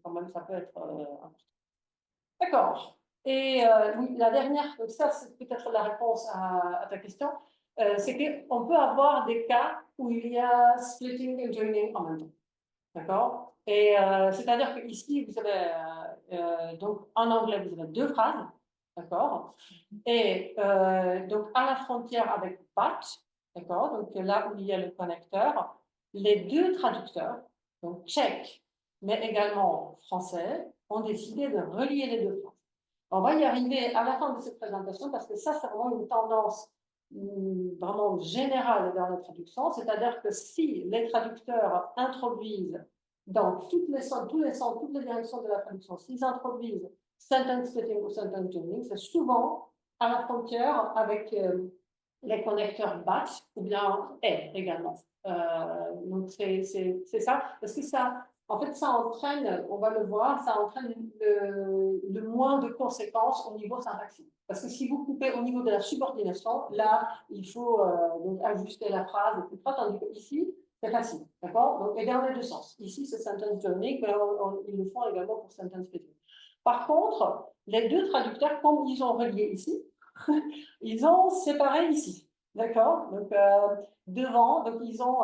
quand même, ça peut être important. D'accord. Et oui, la dernière, donc ça, c'est peut-être la réponse à ta question, c'est qu'on peut avoir des cas où il y a splitting et joining en même temps. D'accord. Et c'est-à-dire qu'ici, vous avez, donc en anglais, vous avez deux phrases. D'accord. Et donc à la frontière avec but, d'accord, donc là où il y a le connecteur, les deux traducteurs, donc tchèque, mais également français, ont décidé de relier les deux phrases. On va y arriver à la fin de cette présentation parce que ça, c'est vraiment une tendance vraiment générale dans la traduction, c'est-à-dire que si les traducteurs introduisent dans toutes les directions de la traduction, s'ils introduisent sentence splitting ou sentence joining, c'est souvent à la frontière avec les connecteurs BAT ou bien et également. Donc c'est ça, parce que ça, en fait, ça entraîne, on va le voir, ça entraîne le moins de conséquences au niveau syntaxique. Parce que si vous coupez au niveau de la subordination, là, il faut donc ajuster la phrase, etc. Tandis qu'ici, c'est facile, d'accord? Donc, et dans les deux sens. Ici, c'est sentence joining, mais ils le font également pour sentence splitting. Par contre, les deux traducteurs, comme ils ont relié ici, ils ont séparé ici. D'accord. Donc, devant, donc ils ont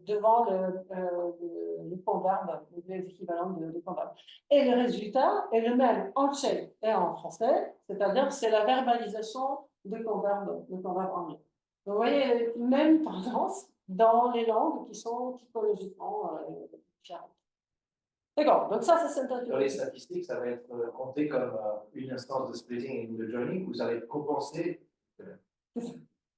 devant le converbe, les équivalents de converbe. Et le résultat est le même en tchèque et en français, c'est-à-dire c'est la verbalisation de converbe anglais. Donc, vous voyez, même tendance dans les langues qui sont typologiquement différentes. D'accord, donc ça, c'est syntaxe. Dans les statistiques, ça va être compté comme une instance de splitting et de joining ou ça va être compensé.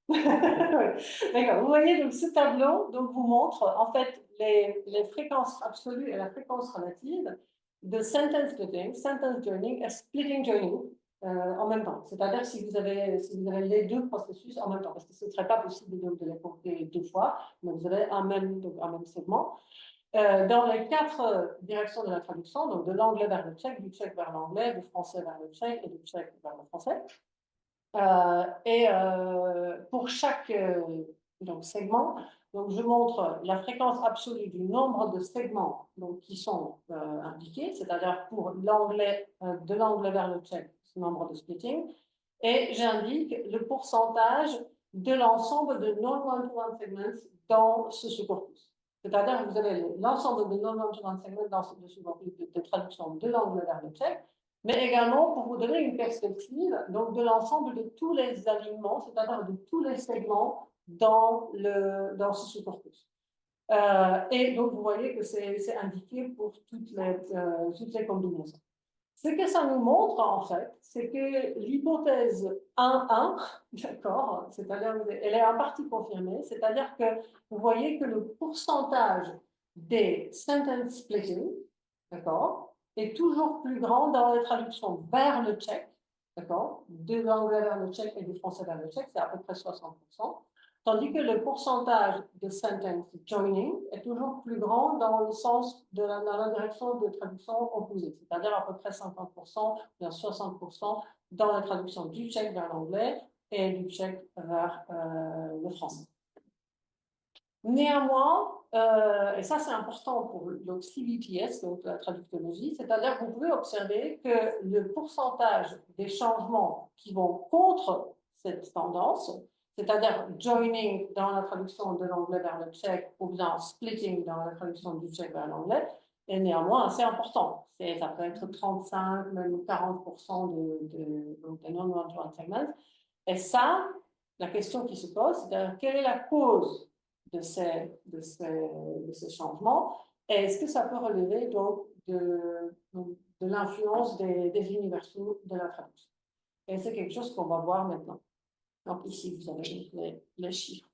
D'accord, vous voyez, donc ce tableau donc, vous montre en fait les fréquences absolues et la fréquence relative de sentence splitting, sentence joining et splitting joining en même temps. C'est-à-dire si vous avez les deux processus en même temps, parce que ce ne serait pas possible de les compter deux fois, mais vous avez un même segment. Dans les 4 directions de la traduction, donc de l'anglais vers le tchèque, du tchèque vers l'anglais, du français vers le tchèque et du tchèque vers le français. Pour chaque segment, donc je montre la fréquence absolue du nombre de segments donc, qui sont indiqués, c'est-à-dire pour l'anglais, de l'anglais vers le tchèque, ce nombre de splitting, et j'indique le pourcentage de l'ensemble de non-one-to-one segments dans ce sous-corpus. C'est-à-dire que vous avez l'ensemble de non-one-to-one segments dans ce sous-corpus de traduction de l'anglais vers le tchèque, mais également pour vous donner une perspective donc de l'ensemble de tous les alignements, c'est-à-dire de tous les segments dans ce sous-corpus. Et donc, vous voyez que c'est indiqué pour toutes les combinaisons. Ce que ça nous montre, en fait, c'est que l'hypothèse 1.1, d'accord, c'est-à-dire elle est en partie confirmée, c'est-à-dire que vous voyez que le pourcentage des sentence splitting, d'accord, est toujours plus grand dans les traductions vers le tchèque, d'accord, de l'anglais vers le tchèque et du français vers le tchèque, c'est à peu près 60%. Tandis que le pourcentage de sentence joining est toujours plus grand dans le sens dans la direction de traduction opposée, c'est-à-dire à peu près 50%, bien 60% dans la traduction du tchèque vers l'anglais et du tchèque vers le français. Néanmoins, et ça c'est important pour le CVTS, donc la traductologie, c'est-à-dire que vous pouvez observer que le pourcentage des changements qui vont contre cette tendance, c'est-à-dire joining dans la traduction de l'anglais vers le tchèque ou bien splitting dans la traduction du tchèque vers l'anglais, est néanmoins assez important. Ça peut être 35, même 40% de non-one-to-one segments. Et ça, la question qui se pose, c'est quelle est la cause de ces changements? Et est-ce que ça peut relever donc de l'influence des universaux de la traduction? Et c'est quelque chose qu'on va voir maintenant. Donc ici, vous avez les chiffres.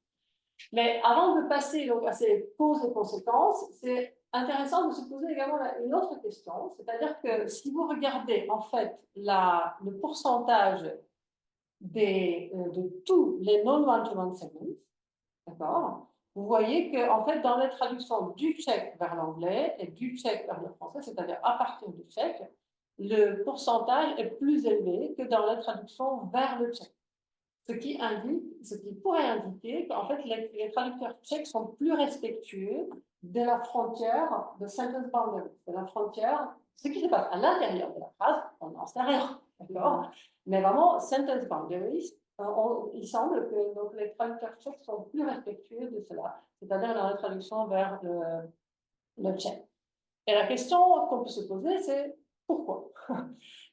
Mais avant de passer donc, à ces causes et conséquences, c'est intéressant de se poser également une autre question, c'est-à-dire que si vous regardez en fait le pourcentage de tous les non-one-to-one segments, d'accord, vous voyez que en fait dans les traductions du tchèque vers l'anglais et du tchèque vers le français, c'est-à-dire à partir du tchèque, le pourcentage est plus élevé que dans les traductions vers le tchèque. Ce qui pourrait indiquer qu'en fait, les traducteurs tchèques sont plus respectueux de la frontière de sentence boundary, de la frontière, ce qui se passe à l'intérieur de la phrase, on n'en sait rien, d'accord? Mais vraiment, sentence boundaries, il semble que donc, les traducteurs tchèques sont plus respectueux de cela, c'est-à-dire dans la traduction vers le tchèque. Et la question qu'on peut se poser, c'est pourquoi?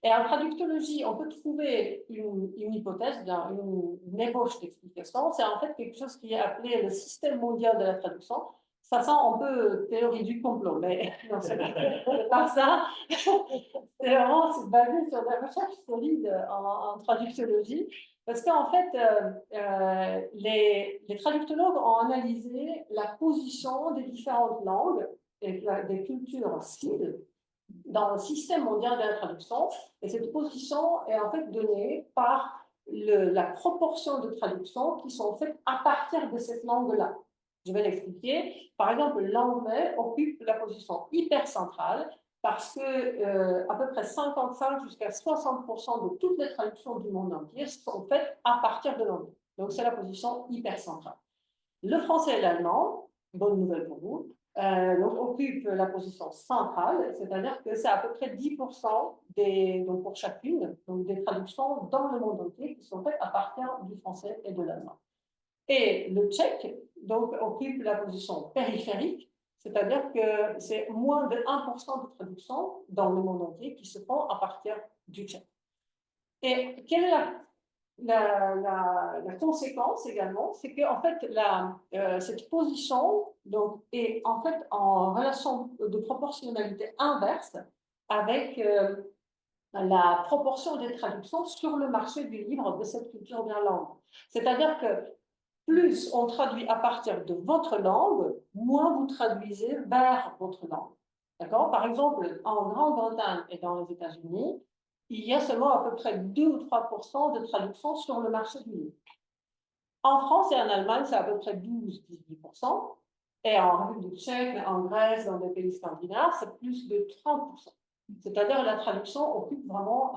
Et en traductologie, on peut trouver une hypothèse, une ébauche d'explication. C'est en fait quelque chose qui est appelé le système mondial de la traduction. Ça sent un peu théorie du complot, mais non, c'est pas ça. C'est vraiment basé sur des recherches solides en traductologie. Parce qu'en fait, les traductologues ont analysé la position des différentes langues et des cultures cibles dans le système mondial de la traduction, et cette position est en fait donnée par la proportion de traductions qui sont faites à partir de cette langue-là. Je vais l'expliquer. Par exemple, l'anglais occupe la position hyper centrale parce que à peu près 55 jusqu'à 60% de toutes les traductions du monde entier sont faites à partir de l'anglais. Donc, c'est la position hyper centrale. Le français et l'allemand, bonne nouvelle pour vous, donc occupe la position centrale, c'est-à-dire que c'est à peu près 10% donc pour chacune donc des traductions dans le monde entier qui sont faites à partir du français et de l'allemand. Et le tchèque donc, occupe la position périphérique, c'est-à-dire que c'est moins de 1% de traductions dans le monde entier qui se font à partir du tchèque. Et quelle est la conséquence également, c'est qu'en fait, cette position donc, est en fait en relation de proportionnalité inverse avec la proportion des traductions sur le marché du livre de cette culture bien langue. C'est-à-dire que plus on traduit à partir de votre langue, moins vous traduisez vers votre langue. D'accord? Par exemple, en Grande-Bretagne et dans les États-Unis, il y a seulement à peu près 2 ou 3% de traduction sur le marché du livre. En France et en Allemagne, c'est à peu près 12-18%. Et en République tchèque, en Grèce, dans des pays scandinaves, c'est plus de 30%. C'est-à-dire la traduction occupe vraiment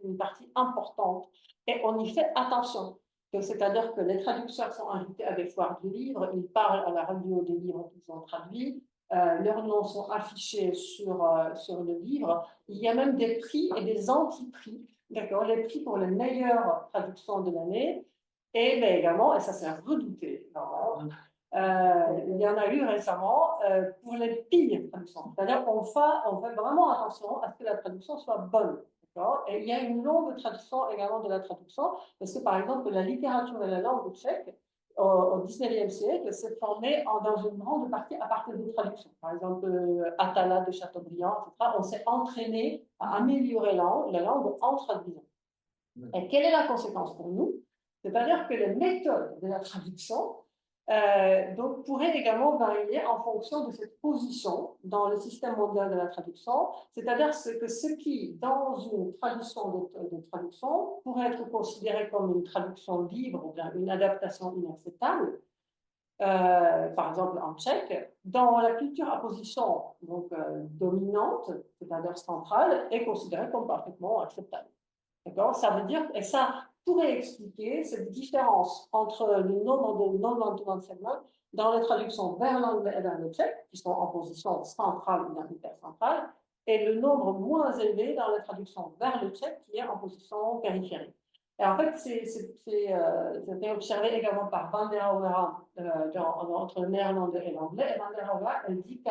une partie importante. Et on y fait attention. C'est-à-dire que les traducteurs sont invités à des foires du livre, ils parlent à la radio des livres qu'ils ont traduits, leurs noms sont affichés sur le livre. Il y a même des prix et des anti-prix, d'accord, les prix pour les meilleures traductions de l'année. Et bien également, et ça c'est redouté, il y en a eu récemment pour les pires traductions. C'est-à-dire qu'on fait vraiment attention à ce que la traduction soit bonne. Et il y a une longue tradition également de la traduction, parce que par exemple, la littérature et la langue tchèque, au XIXe siècle, s'est formée dans une grande partie à partir de traductions. Par exemple, Atala de Chateaubriand, etc. On s'est entraîné à améliorer la langue en traduisant. Et quelle est la conséquence pour nous? C'est-à-dire que les méthodes de la traduction donc, pourraient également varier en fonction de cette position dans le système mondial de la traduction, c'est-à-dire que ce qui, dans une tradition de traduction, pourrait être considéré comme une traduction libre ou bien une adaptation inacceptable, par exemple en tchèque, dans la culture à position donc, dominante, c'est-à-dire centrale, est considéré comme parfaitement acceptable. D'accord? Ça veut dire, et ça pourrait expliquer cette différence entre le nombre de non-one-to-one segments dans les traductions vers l'anglais et vers le tchèque, qui sont en position centrale ou bien hypercentrale, et le nombre moins élevé dans les traductions vers le tchèque, qui est en position périphérique. Et en fait, c'était observé également par Van der Auwera entre le néerlandais et l'anglais. Et Van der Auwera, elle dit